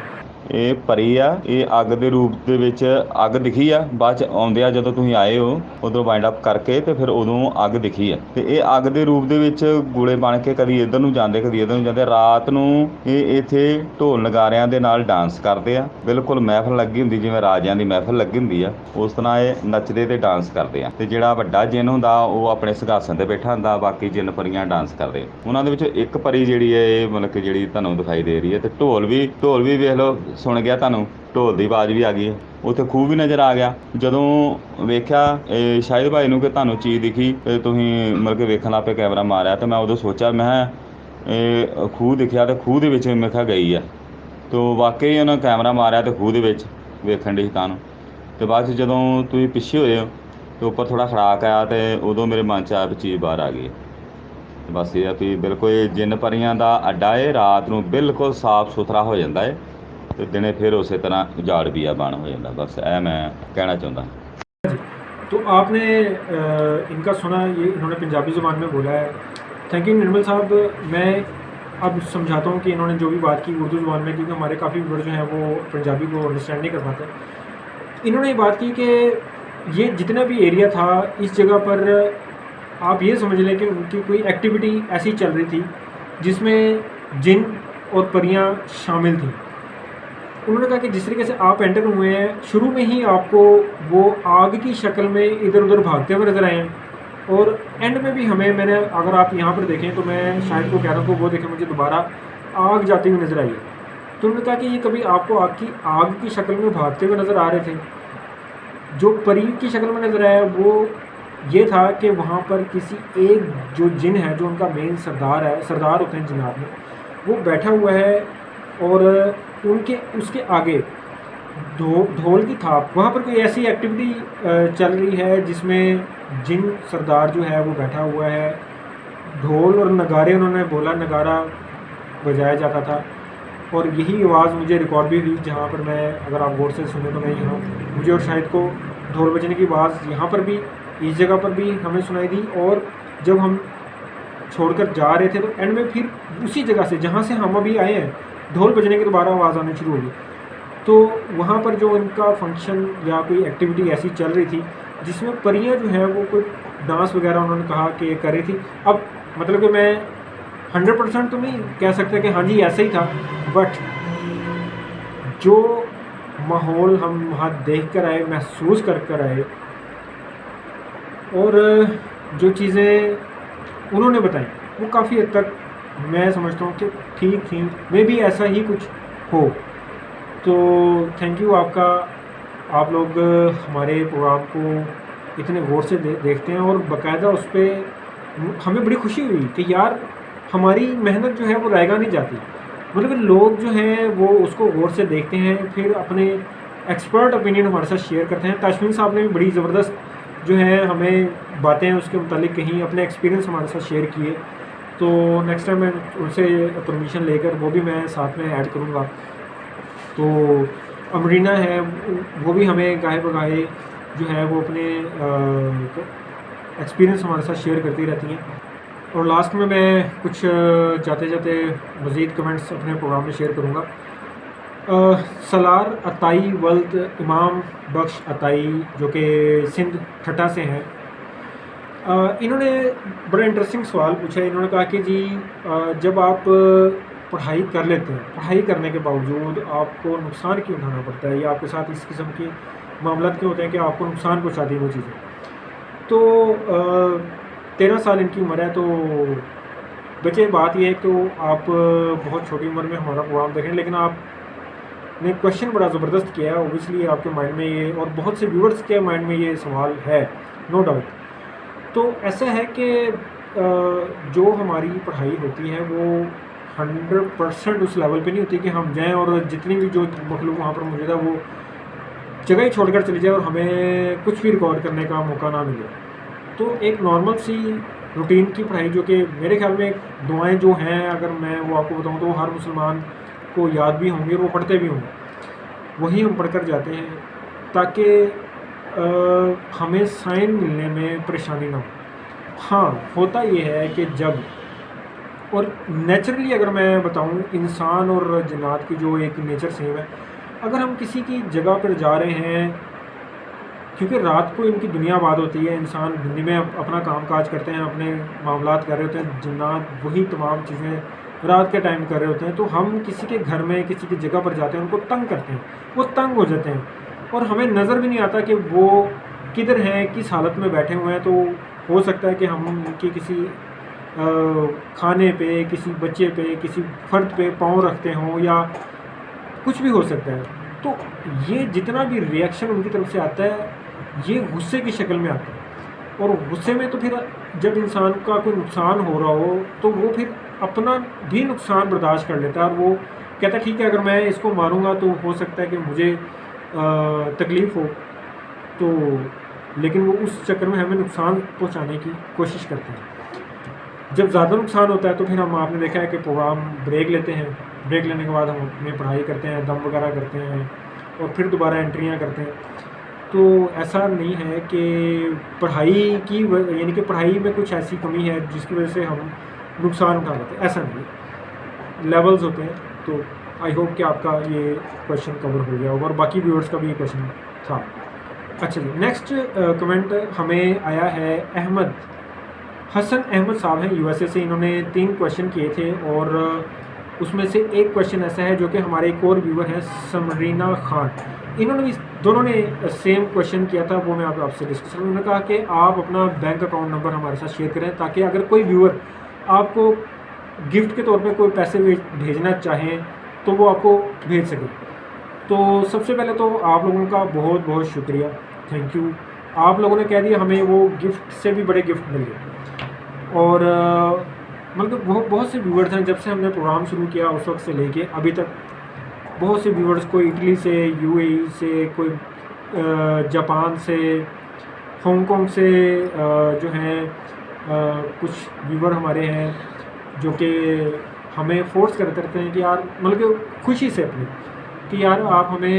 ਇਹ ਪਰੀ ਆ, ਇਹ ਅੱਗ ਦੇ ਰੂਪ ਦੇ ਵਿੱਚ ਅੱਗ ਦਿਖੀ ਆ। ਬਾਅਦ 'ਚ ਆਉਂਦਿਆਂ ਜਦੋਂ ਤੁਸੀਂ ਆਏ ਹੋ ਉਦੋਂ ਵਾਈਂਡ ਅਪ ਕਰਕੇ ਤੇ ਫਿਰ ਉਦੋਂ ਅੱਗ ਦਿਖੀ ਆ। ਤੇ ਇਹ ਅੱਗ ਦੇ ਰੂਪ ਦੇ ਵਿੱਚ ਗੋਲੇ ਬਣ ਕੇ ਕਦੀ ਇੱਧਰ ਨੂੰ ਜਾਂਦੇ ਕਦੀ ਇੱਧਰ ਨੂੰ ਜਾਂਦੇ। ਰਾਤ ਨੂੰ ਇਹ ਇੱਥੇ ਢੋਲ ਨਗਾਰਿਆਂ ਦੇ ਨਾਲ ਡਾਂਸ ਕਰਦੇ ਆ। ਬਿਲਕੁਲ ਮਹਿਫਲ ਲੱਗੀ ਹੁੰਦੀ, ਜਿਵੇਂ ਰਾਜਿਆਂ ਦੀ ਮਹਿਫਲ ਲੱਗੀ ਹੁੰਦੀ ਆ, ਉਸ ਤਰ੍ਹਾਂ ਇਹ ਨੱਚਦੇ ਤੇ ਡਾਂਸ ਕਰਦੇ ਆ। ਤੇ ਜਿਹੜਾ ਵੱਡਾ ਜਿੰਨ ਹੁੰਦਾ ਉਹ ਆਪਣੇ ਸਿੰਘਾਸਨ ਤੇ ਬੈਠਾ ਹੁੰਦਾ, ਬਾਕੀ ਜਿੰਨ ਪਰੀਆਂ ਡਾਂਸ ਕਰਦੇ। ਉਹਨਾਂ ਦੇ ਵਿੱਚੋਂ ਇੱਕ ਪਰੀ ਜਿਹੜੀ ਹੈ ਇਹ ਮਤਲਬ ਕਿ ਜਿਹੜੀ ਤੁਹਾਨੂੰ ਦਿਖਾਈ ਦੇ ਰਹੀ ਹੈ। ਤੇ ਢੋਲ ਵੀ ਵੇਖ ਲਓ ਸੁਣ ਗਿਆ ਤੁਹਾਨੂੰ, ਢੋਲ ਦੀ ਆਵਾਜ਼ ਵੀ ਆ ਗਈ ਹੈ। ਉੱਥੇ ਖੂਹ ਵੀ ਨਜ਼ਰ ਆ ਗਿਆ। ਜਦੋਂ ਵੇਖਿਆ ਇਹ ਸ਼ਾਹਿਦ ਭਾਈ ਨੂੰ ਕਿ ਤੁਹਾਨੂੰ ਚੀਜ਼ ਦਿਖੀ ਤੇ ਤੁਸੀਂ ਮਤਲਬ ਕਿ ਵੇਖਣ ਲੱਗ ਪਏ, ਕੈਮਰਾ ਮਾਰਿਆ, ਤੇ ਮੈਂ ਉਦੋਂ ਸੋਚਿਆ ਮੈਂ ਇਹ ਖੂਹ ਦਿਖਿਆ ਤੇ ਖੂਹ ਦੇ ਵਿੱਚ ਮੈਂ ਕਿਹਾ ਗਈ ਆ। ਤੋ ਵਾਕਈ ਉਹਨਾਂ ਕੈਮਰਾ ਮਾਰਿਆ ਤੇ ਖੂਹ ਦੇ ਵਿੱਚ ਵੇਖਣ ਡਈ ਸੀ ਤੁਹਾਨੂੰ। ਤੇ ਬਾਅਦ 'ਚ ਜਦੋਂ ਤੁਸੀਂ ਪਿੱਛੇ ਹੋਏ ਹੋ ਤੇ ਉੱਪਰ ਥੋੜ੍ਹਾ ਖੜਾਕ ਆਇਆ ਤੇ ਉਦੋਂ ਮੇਰੇ ਮਨ 'ਚ ਆਇਆ ਵੀ ਚੀਜ਼ ਬਾਹਰ ਆ ਗਈ। ਬਸ ਇਹ ਆ ਵੀ ਬਿਲਕੁਲ ਇਹ ਜਿੰਨ ਪਰੀਆਂ ਦਾ ਅੱਡਾ ਹੈ। ਰਾਤ ਨੂੰ ਬਿਲਕੁਲ ਸਾਫ਼ ਸੁਥਰਾ ਹੋ ਜਾਂਦਾ ਹੈ ਤੇ ਦਿਨੇ फिर उस तरह उजाड़ भी बन हो जाता। बस ਇਹ मैं कहना चाहता। तो आपने इनका सुना, ये इन्होंने पंजाबी ज़ुबान में बोला है। थैंक यू निर्मल साहब। मैं अब समझाता हूँ कि इन्होंने जो भी बात की उर्दू ज़ुबान में, क्योंकि हमारे काफ़ी व्यूअर्स जो हैं वो पंजाबी को अंडरस्टैंड नहीं कर पाते। इन्होंने ये बात की कि ये जितना भी एरिया था इस जगह पर आप ये समझ लें कि उनकी कोई एक्टिविटी ऐसी चल रही थी जिसमें जिन और परियां शामिल थी। उन्होंने कहा कि जिस तरीके से आप एंटर हुए हैं, शुरू में ही आपको वो आग की शक्ल में इधर उधर भागते हुए नज़र आए हैं, और एंड में भी हमें, मैंने अगर आप यहाँ पर देखें तो मैं शायद को कह रहा हूँ कि वो देखें, मुझे दोबारा आग जाती हुई नज़र आई है। तो उन्होंने कहा कि ये कभी आपको आग की शक्ल में भागते हुए नज़र आ रहे थे। जो परी की शक्ल में नज़र आया वो ये था कि वहाँ पर किसी एक जो जिन है, जो उनका मेन सरदार है, सरदार होते हैं जिन्नात में, वो बैठा हुआ है और उनके उसके आगे ढोल की थाप, वहाँ पर कोई ऐसी एक्टिविटी चल रही है जिसमें जिन सरदार जो है वो बैठा हुआ है। ढोल और नगारे, उन्होंने बोला नगारा बजाया जाता था, और यही आवाज़ मुझे रिकॉर्ड भी हुई जहाँ पर मैं, अगर आप गौर से सुने तो मैं यहाँ, मुझे और शाहिद को ढोल बजने की आवाज़ यहाँ पर भी, इस जगह पर भी हमें सुनाई दी। और जब हम छोड़कर जा रहे थे तो एंड में फिर उसी जगह से जहाँ से हम अभी आए हैं, ढोल बजने की दोबारा आवाज़ आनी शुरू होगी। तो वहाँ पर जो इनका फंक्शन या कोई एक्टिविटी ऐसी चल रही थी जिसमें परियां जो हैं वो कोई डांस वगैरह उन्होंने कहा कि कर रही थी। अब मतलब कि मैं 100% तो नहीं कह सकता कि हाँ जी ऐसा ही था, बट जो माहौल हम वहाँ देख कर आए, महसूस कर आए, और जो चीज़ें उन्होंने बताई वो काफ़ी हद तक मैं समझता हूँ कि ठीक थी। मे भी ऐसा ही कुछ हो। तो थैंक यू आपका, आप लोग हमारे प्रोग्राम को इतने गौर से देखते हैं, और बाकायदा उस पर हमें बड़ी खुशी हुई कि यार हमारी मेहनत जो है वो रायगा नहीं जाती। मतलब कि लोग जो हैं वो उसको गौर से देखते हैं, फिर अपने एक्सपर्ट ओपिनियन हमारे साथ शेयर करते हैं। ताशमीन साहब ने भी बड़ी ज़बरदस्त जो है हमें बातें उसके मुतालिक कहीं, अपने एक्सपीरियंस हमारे साथ शेयर किए। तो नेक्स्ट टाइम मैं उनसे परमिशन लेकर वो भी मैं साथ में ऐड करूँगा। तो अमरीना है वो भी हमें गाहे बगाहे जो है वो अपने एक्सपीरियंस हमारे साथ शेयर करती रहती हैं। और लास्ट में मैं कुछ जाते जाते मज़ीद कमेंट्स अपने प्रोग्राम में शेयर करूँगा। सलार अताई वल्द इमाम बख्श अताई जो कि सिंध ठट्टा से हैं, इन्होंने बड़ा इंटरेस्टिंग सवाल पूछा। इन्होंने कहा कि जी जब आप पढ़ाई कर लेते हैं, पढ़ाई करने के बावजूद आपको नुकसान क्यों उठाना पड़ता है, या आपके साथ इस किस्म के मामला क्यों होते हैं कि आपको नुकसान पहुँचाती है वो चीज़ें। तो 13 साल इनकी उम्र है। तो बच्चे बात यह है कि आप बहुत छोटी उम्र में हमारा प्रोग्राम देख रहे हैं, लेकिन आपने क्वेश्चन बड़ा ज़बरदस्त किया है। ओबियसली आपके माइंड में ये, और बहुत से व्यूअर्स के माइंड में ये सवाल है, नो डाउट। तो ऐसा है कि जो हमारी पढ़ाई होती है वो 100% उस लेवल पे नहीं होती कि हम जाएं और जितनी भी जो मखलूक वहाँ पर मौजूद है वो जगह ही छोड़कर चली जाए और हमें कुछ भी रिकॉर्ड करने का मौका ना मिले। तो एक नॉर्मल सी रूटीन की पढ़ाई, जो कि मेरे ख्याल में दुआएं जो हैं, अगर मैं वो आपको बताऊँ तो हर मुसलमान को याद भी होंगे, वो पढ़ते भी होंगे, वही हम पढ़कर जाते हैं ताकि हमें साइन मिलने में परेशानी ना हो। हाँ, होता ये है कि जब, और नेचुरली अगर मैं बताऊं, इंसान और जन्नात की जो एक नेचर सेम है, अगर हम किसी की जगह पर जा रहे हैं, क्योंकि रात को इनकी दुनिया आबाद होती है, इंसान दिन में अपना काम काज करते हैं, अपने मामलात कर रहे होते हैं, जिन्नात वही तमाम चीज़ें रात के टाइम कर रहे होते हैं। तो हम किसी के घर में किसी की जगह पर जाते हैं, उनको तंग करते हैं, वो तंग हो जाते हैं और हमें नज़र भी नहीं आता कि वो किधर हैं, किस हालत में बैठे हुए हैं। तो हो सकता है कि हम उनकी किसी खाने पे, किसी बच्चे पे, किसी फ़र्द पे पाँव रखते हों या कुछ भी हो सकता है। तो ये जितना भी रिएक्शन उनकी तरफ से आता है, ये गुस्से की शक्ल में आता है और गुस्से में तो फिर जब इंसान का कोई नुकसान हो रहा हो तो वो फिर अपना भी नुकसान बर्दाश्त कर लेता है और वो कहता है ठीक है, अगर मैं इसको मारूंगा तो हो सकता है कि मुझे तकलीफ़ हो, तो लेकिन वो उस चक्कर में हमें नुकसान पहुंचाने की कोशिश करते हैं। जब ज़्यादा नुकसान होता है तो फिर हम, आपने देखा है कि प्रोग्राम ब्रेक लेते हैं, ब्रेक लेने के बाद हम अपनी पढ़ाई करते हैं, दम वगैरह करते हैं और फिर दोबारा एंट्रियां करते हैं। तो ऐसा नहीं है कि पढ़ाई की यानी कि पढ़ाई में कुछ ऐसी कमी है जिसकी वजह से हम नुकसान उठा लेते हैं, ऐसा नहीं है, लेवल्स होते हैं। तो आई होप कि आपका ये क्वेश्चन कवर हो गया होगा और बाकी व्यूअर्स का भी ये क्वेश्चन था। अच्छा जी, नेक्स्ट कमेंट हमें आया है अहमद हसन अहमद साहब हैं यूएसए से। इन्होंने 3 क्वेश्चन किए थे और उसमें से एक क्वेश्चन ऐसा है जो कि हमारे एक और व्यूअर हैं समरीना खान, इन्होंने भी, दोनों ने सेम क्वेश्चन किया था, वो मैं आपसे डिस्कस करूँ। उन्होंने कहा कि आप अपना बैंक अकाउंट नंबर हमारे साथ शेयर करें ताकि अगर कोई व्यूअर आपको गिफ्ट के तौर पे कोई पैसे भेजना चाहें तो वो आपको भेज सके। तो सबसे पहले तो आप लोगों का बहुत बहुत शुक्रिया, थैंक यू। आप लोगों ने कह दिया, हमें वो गिफ्ट से भी बड़े गिफ्ट मिल गए। और मतलब बहुत से व्यूअर्स हैं, जब से हमने प्रोग्राम शुरू किया उस वक्त से लेके अभी तक बहुत से व्यूअर्स, कोई इटली से, यूएई से, कोई जापान से, हांगकांग से जो हैं कुछ व्यूअर हमारे हैं जो कि हमें फोर्स करते रहते हैं कि यार, मतलब कि खुशी से अपनी, कि यार आप हमें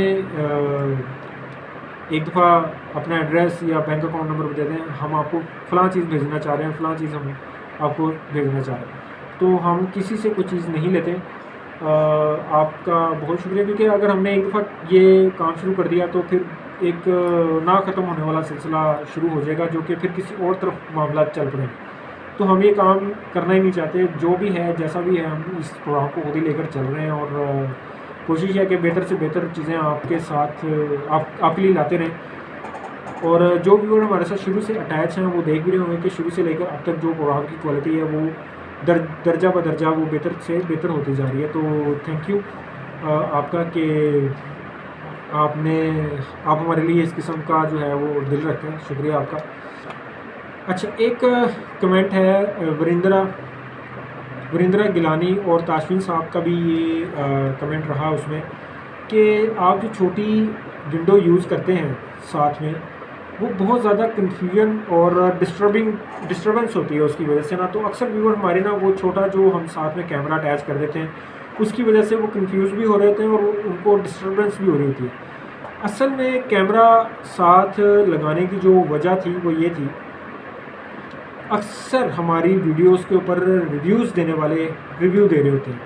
एक दफ़ा अपना एड्रेस या बैंक अकाउंट नंबर दे दें, हम आपको फ़लाँ चीज़ भेजना चाह रहे हैं, फ़लाँ चीज़ हम आपको भेजना चाह रहे हैं। तो हम किसी से कुछ चीज़ नहीं लेते। आपका बहुत शुक्रिया, क्योंकि अगर हमने एक दफ़ा ये काम शुरू कर दिया तो फिर एक ना ख़त्म होने वाला सिलसिला शुरू हो जाएगा जो कि फिर किसी और तरफ मामला चल पड़ेंगे। तो हम ये काम करना ही नहीं चाहते। जो भी है, जैसा भी है, हम इस प्रोग्राम को खुद ही लेकर चल रहे हैं और कोशिश है कि बेहतर से बेहतर चीज़ें आपके साथ आपके लिए लाते रहें। और जो व्यूअर हमारे साथ शुरू से अटैच हैं वो देख भी रहे होंगे कि शुरू से लेकर अब तक जो प्रोग्राम की क्वालिटी है वो दर्जा ब दर्जा वो बेहतर से बेहतर होती जा रही है। तो थैंक यू आपका कि आप हमारे लिए इस किस्म का जो है वो दिल रखते हैं, शुक्रिया आपका। अच्छा, एक कमेंट है वरिंद्रा गिलानी और ताशफीन साहब का भी ये कमेंट रहा उसमें कि आप जो छोटी विंडो यूज़ करते हैं साथ में, वो बहुत ज़्यादा कन्फ्यूजन और डिस्टर्बेंस होती है उसकी वजह से ना। तो अक्सर व्यूअर हमारे ना वो छोटा जो हम साथ में कैमरा अटैच कर देते हैं उसकी वजह से वो कंफ्यूज भी हो रहे होते हैं और उनको डिस्टर्बेंस भी हो रही होती है। असल में कैमरा साथ लगाने की जो वजह थी वो ये थी, अक्सर हमारी वीडियोस के ऊपर रिव्यूज़ देने वाले रिव्यू दे रहे होते हैं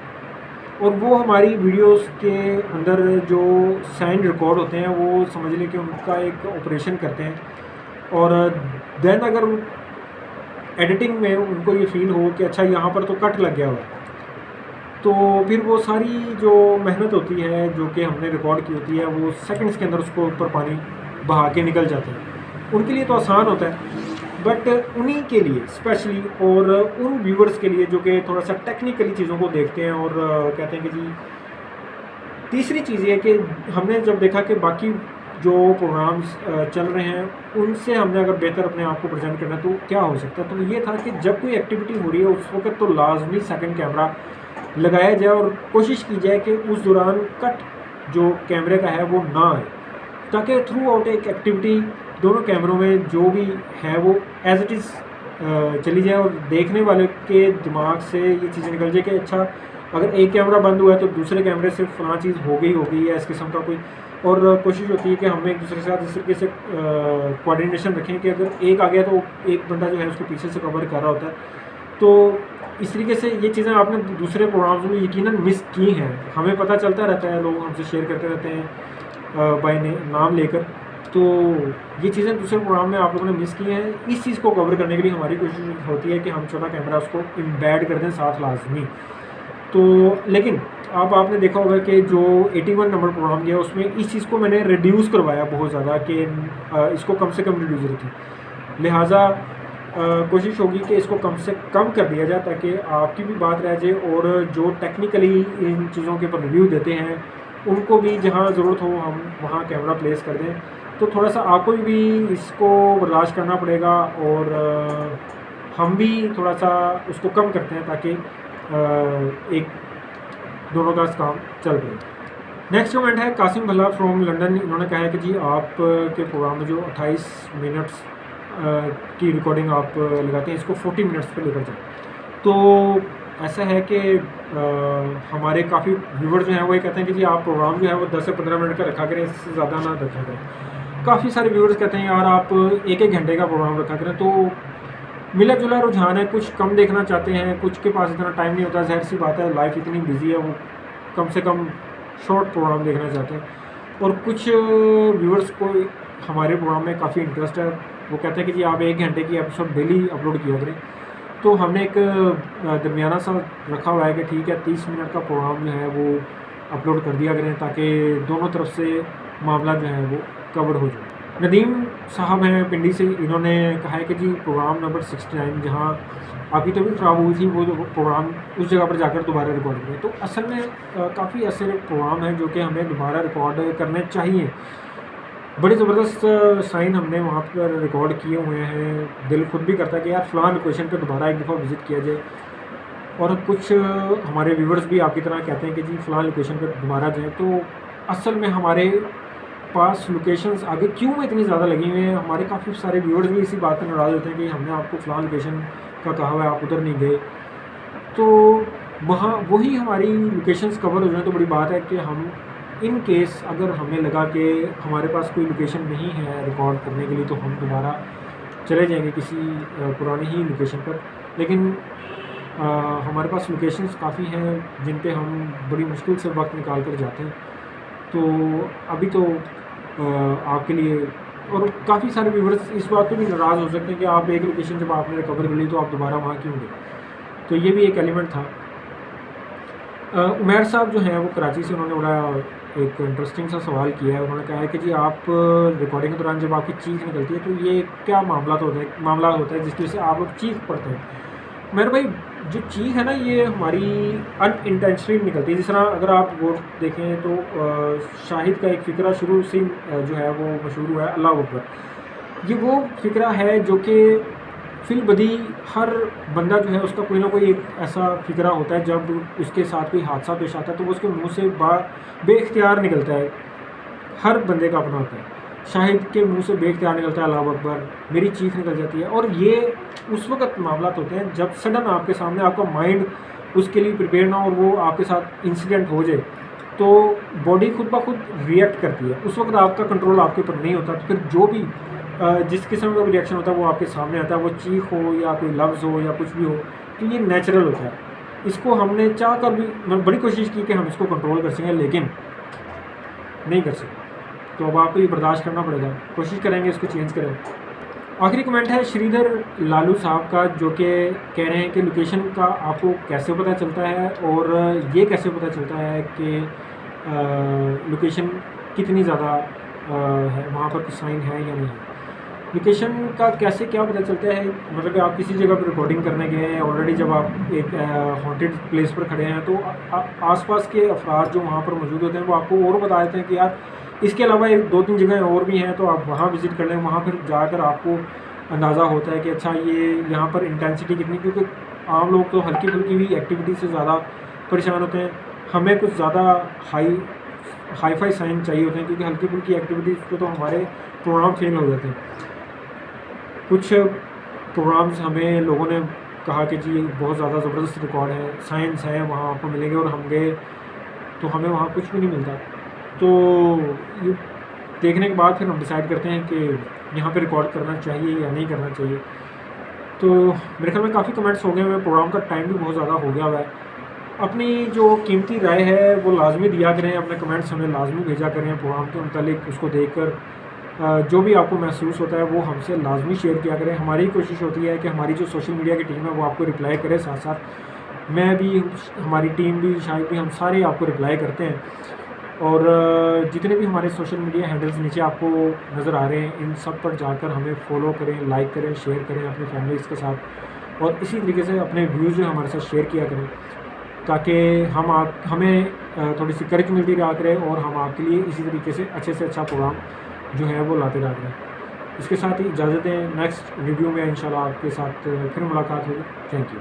और वो हमारी वीडियोस के अंदर जो साउंड रिकॉर्ड होते हैं वो समझ लें कि उनका एक ऑपरेशन करते हैं और देन अगर एडिटिंग में उनको ये फील हो कि अच्छा यहाँ पर तो कट लग गया हुआ है, तो फिर वो सारी जो मेहनत होती है जो कि हमने रिकॉर्ड की होती है वो सेकंड्स के अंदर उसको ऊपर पानी बहा के निकल जाते हैं। उनके लिए तो आसान होता है, बट उन्हीं के लिए स्पेशली और उन व्यूअर्स के लिए जो कि थोड़ा सा टेक्निकली चीज़ों को देखते हैं और कहते हैं कि जी। तीसरी चीज़ ये कि हमने जब देखा कि बाकी जो प्रोग्राम्स चल रहे हैं उनसे हमने अगर बेहतर अपने आप को प्रेजेंट करना तो क्या हो सकता है, तो ये था कि जब कोई एक्टिविटी हो रही है उस वक्त तो लाजमी सेकंड कैमरा लगाया जाए और कोशिश की जाए कि उस दौरान कट जो कैमरे का है वो ना आए, ताकि थ्रू आउट एक एक्टिविटी दोनों कैमरों में जो भी है वो एज इट इज़ चली जाए और देखने वाले के दिमाग से ये चीज़ें निकल जाए कि अच्छा, अगर एक कैमरा बंद हुआ है तो दूसरे कैमरे से फलां चीज़ हो गई या इस किस्म का कोई। और कोशिश होती है कि हम एक दूसरे के साथ इस तरीके से कोऑर्डिनेशन रखें कि अगर एक आ गया तो एक बंदा जो है उसको पीछे से कवर कर रहा होता है तो इस तरीके से ये चीज़ें आपने दूसरे प्रोग्राम्स में यकीनन मिस की हैं। हमें पता चलता रहता है, लोग हमसे शेयर करते रहते हैं बाय नाम लेकर। तो ये चीज़ें दूसरे प्रोग्राम में आप लोगों ने मिस की हैं। इस चीज़ को कवर करने के लिए हमारी कोशिश होती है कि हम छोटा कैमरा उसको एम्बेड कर दें साथ लाजमी। तो लेकिन अब आपने देखा होगा कि जो 81 नंबर प्रोग्राम गया उसमें इस चीज़ को मैंने रिड्यूस करवाया बहुत ज़्यादा कि इसको कम से कम रिड्यूस रखें। लिहाजा कोशिश होगी कि इसको कम से कम कर दिया जाए ताकि आपकी भी बात रह जाए और जो टेक्निकली इन चीज़ों के ऊपर रिव्यू देते हैं उनको भी जहाँ ज़रूरत हो हम वहाँ कैमरा प्लेस कर दें। तो थोड़ा सा आपको भी इसको बर्दाश्त करना पड़ेगा और हम भी थोड़ा सा उसको कम करते हैं ताकि एक दोनों का काम चल रहे। नेक्स्ट कमेंट है कासिम भल्ला फ्रॉम लंदन। इन्होंने कहा है कि जी आप के प्रोग्राम में जो 28 मिनट्स की रिकॉर्डिंग आप लगाते हैं इसको 40 मिनट्स पर लेकर जाए। तो ऐसा है कि हमारे काफ़ी व्यूवर्स जो हैं वो ये कहते हैं कि जी आप प्रोग्राम जो है वो 10 से 15 मिनट का रखा करें, इससे ज़्यादा ना रखा करें। काफ़ी सारे व्यूवर्स कहते हैं यार आप 1-1 घंटे का प्रोग्राम रखा करें। तो मिला जुला रुझान है, कुछ कम देखना चाहते हैं, कुछ के पास इतना टाइम नहीं होता, ज़ाहिर सी बात है लाइफ इतनी बिजी है, वो कम से कम शॉर्ट प्रोग्राम देखना चाहते हैं। और कुछ व्यूवर्स को हमारे प्रोग्राम में काफ़ी इंटरेस्ट है, वो कहते हैं कि जी आप 1 घंटे की एपिसोड डेली अपलोड किया करें। तो हमने एक दरमियाना सा रखा हुआ है कि ठीक है 30 मिनट का प्रोग्राम जो है वो अपलोड कर दिया करें ताकि दोनों तरफ से मामला जो है वो कवर हो जाए। नदीम साहब हैं पिंडी से, इन्होंने कहा है कि जी प्रोग्राम नंबर 69 जहाँ आपकी तबीयत ख़राब हुई थी वो प्रोग्राम उस जगह पर जाकर दोबारा रिकॉर्ड करें। तो असल में काफ़ी ऐसे प्रोग्राम हैं जो कि हमें दोबारा रिकॉर्ड करने चाहिए। बड़े ज़बरदस्त साइन हमने वहाँ पर रिकॉर्ड किए हुए हैं। दिल खुद भी करता है कि यार फ़लाँ लोकेशन पर दोबारा एक दफ़ा विज़िट किया जाए। और कुछ हमारे व्यूवर्स भी आपकी तरह कहते हैं कि जी फ़लाँ लोकेशन पर दोबारा जाएँ। तो असल में हमारे पास लोकेशंस आगे क्यों इतनी ज़्यादा लगी हुई हैं। हमारे काफ़ी सारे व्यूवर्स भी इसी बात पर नाराज़ होते हैं कि हमने आपको फ़लाँ लोकेशन का कहा हुआ है, आप उधर नहीं गए। तो वहाँ वही हमारी लोकेशंस कवर हो जाए तो बड़ी बात है कि हम इन केस अगर हमें लगा कि हमारे पास कोई लोकेशन नहीं है रिकॉर्ड करने के लिए तो हम दोबारा चले जाएंगे किसी पुरानी ही लोकेशन पर। लेकिन हमारे पास लोकेशंस काफ़ी हैं जिन पे हम बड़ी मुश्किल से वक्त निकाल कर जाते हैं। तो अभी तो आपके लिए और काफ़ी सारे व्यूवर्स इस बात पे भी नाराज़ हो सकते हैं कि आप एक लोकेशन जब आपने रिकवर कर ली तो आप दोबारा वहाँ क्यों गए। तो ये भी एक एलिमेंट था। उमैर साहब जो हैं वो कराची से, उन्होंने बड़ा एक इंटरेस्टिंग सा सवाल किया है। उन्होंने कहा है कि जी आप रिकॉर्डिंग के दौरान जब आपकी चीख निकलती है तो ये क्या मामला होता है जिसकी वजह से आप लोग चीख पड़ते हैं। मेरे भाई जो चीख है ना ये हमारी अनइंटेंशनली निकलती है। जिस तरह अगर आप वो देखें तो शाहिद का एक फ़िक्रा शुरू से जो है वो मशहूर हुआ है अल्लाह अकबर। ये वो फ़िक्रा है जो कि फिल बदी हर बंदा जो है उसका कोई ना कोई एक ऐसा फ़िक्रा होता है जब उसके साथ कोई हादसा पेश आता है तो वो उसके मुंह से बेख्तियार निकलता है। हर बंदे का अपना होता है। शाहिद के मुंह से बेख्तियार निकलता है अल्लाह अकबर, मेरी चीख निकल जाती है। और ये उस वक्त मामला होते हैं जब सडन आपके सामने आपका माइंड उसके लिए प्रिपेयर ना और वो आपके साथ इंसिडेंट हो जाए तो बॉडी खुद ब खुद रिएक्ट करती है। उस वक्त आपका कंट्रोल आपके ऊपर नहीं होता। तो फिर जो भी जिस किस्म का रिएक्शन होता है वो आपके सामने आता है, वो चीख हो या कोई लफ्ज़ हो या कुछ भी हो, तो ये नेचुरल होता है। इसको हमने चाह कर भी बड़ी कोशिश की कि हम इसको कंट्रोल कर सकें लेकिन नहीं कर सकते। तो अब आपको ये बर्दाश्त करना पड़ेगा, कोशिश करेंगे इसको चेंज करें। आखिरी कमेंट है श्रीधर लालू साहब का जो कि कह रहे हैं कि लोकेशन का आपको कैसे पता चलता है और ये कैसे पता चलता है कि लोकेशन कितनी ज़्यादा है, वहाँ पर कुछ साइन है या नहीं। लोकेशन का कैसे क्या पता चलता है, मतलब कि आप किसी जगह पर रिकॉर्डिंग करने गए हैं ऑलरेडी, जब आप एक हॉन्टेड प्लेस पर खड़े हैं तो आसपास के अफराद जो वहाँ पर मौजूद होते हैं वो आपको और बता देते हैं कि यार इसके अलावा 1-2-3 जगह और भी हैं तो आप वहाँ विज़िट कर लें। वहाँ फिर जाकर आपको अंदाज़ा होता है कि अच्छा ये यहाँ पर इंटेंसिटी कितनी, क्योंकि आम लोग तो हल्की फुल्की भी एक्टिविटी से ज़्यादा परेशान होते हैं। हमें कुछ ज़्यादा हाई फाई साइन चाहिए होते हैं क्योंकि हल्की फुल्की एक्टिविटीज़ पे तो हमारे प्रोग्राम फेल हो जाते हैं। कुछ प्रोग्राम्स हमें लोगों ने कहा कि जी बहुत ज़्यादा ज़बरदस्त रिकॉर्ड है, साइंस है, वहाँ आपको मिलेंगे, और हम गए तो हमें वहाँ कुछ भी नहीं मिलता। तो ये देखने के बाद फिर हम डिसाइड करते हैं कि यहाँ पे रिकॉर्ड करना चाहिए या नहीं करना चाहिए। तो मेरे ख्याल में काफ़ी कमेंट्स हो गए हुए हैं, प्रोग्राम का टाइम भी बहुत ज़्यादा हो गया हुआ है। अपनी जो कीमती राय है वो लाजमी दिया करें, अपने कमेंट्स हमें लाजमी भेजा करें प्रोग्राम के मुतालिक। उसको देखकर जो भी आपको महसूस होता है वो हमसे लाजमी शेयर किया करें। हमारी कोशिश होती है कि हमारी जो सोशल मीडिया की टीम है वो आपको रिप्लाई करे, साथ साथ मैं भी, हमारी टीम भी, शायद भी, हम सारे आपको रिप्लाई करते हैं। और जितने भी हमारे सोशल मीडिया हैंडल्स नीचे आपको नज़र आ रहे हैं, इन सब पर जाकर हमें फॉलो करें, लाइक करें, शेयर करें अपनी फैमिलीज़ के साथ, और इसी तरीके से अपने व्यूज़ जो हमारे साथ शेयर किया करें, ताकि हमें थोड़ी सी करेज मिलती रहा करे और हम आपके लिए इसी तरीके से अच्छा प्रोग्राम जो है वो लाते रहा करें। इसके साथ ही इजाज़त दें, नेक्स्ट रिव्यू में इंशाल्लाह आपके साथ फिर मुलाकात होगी। Thank you.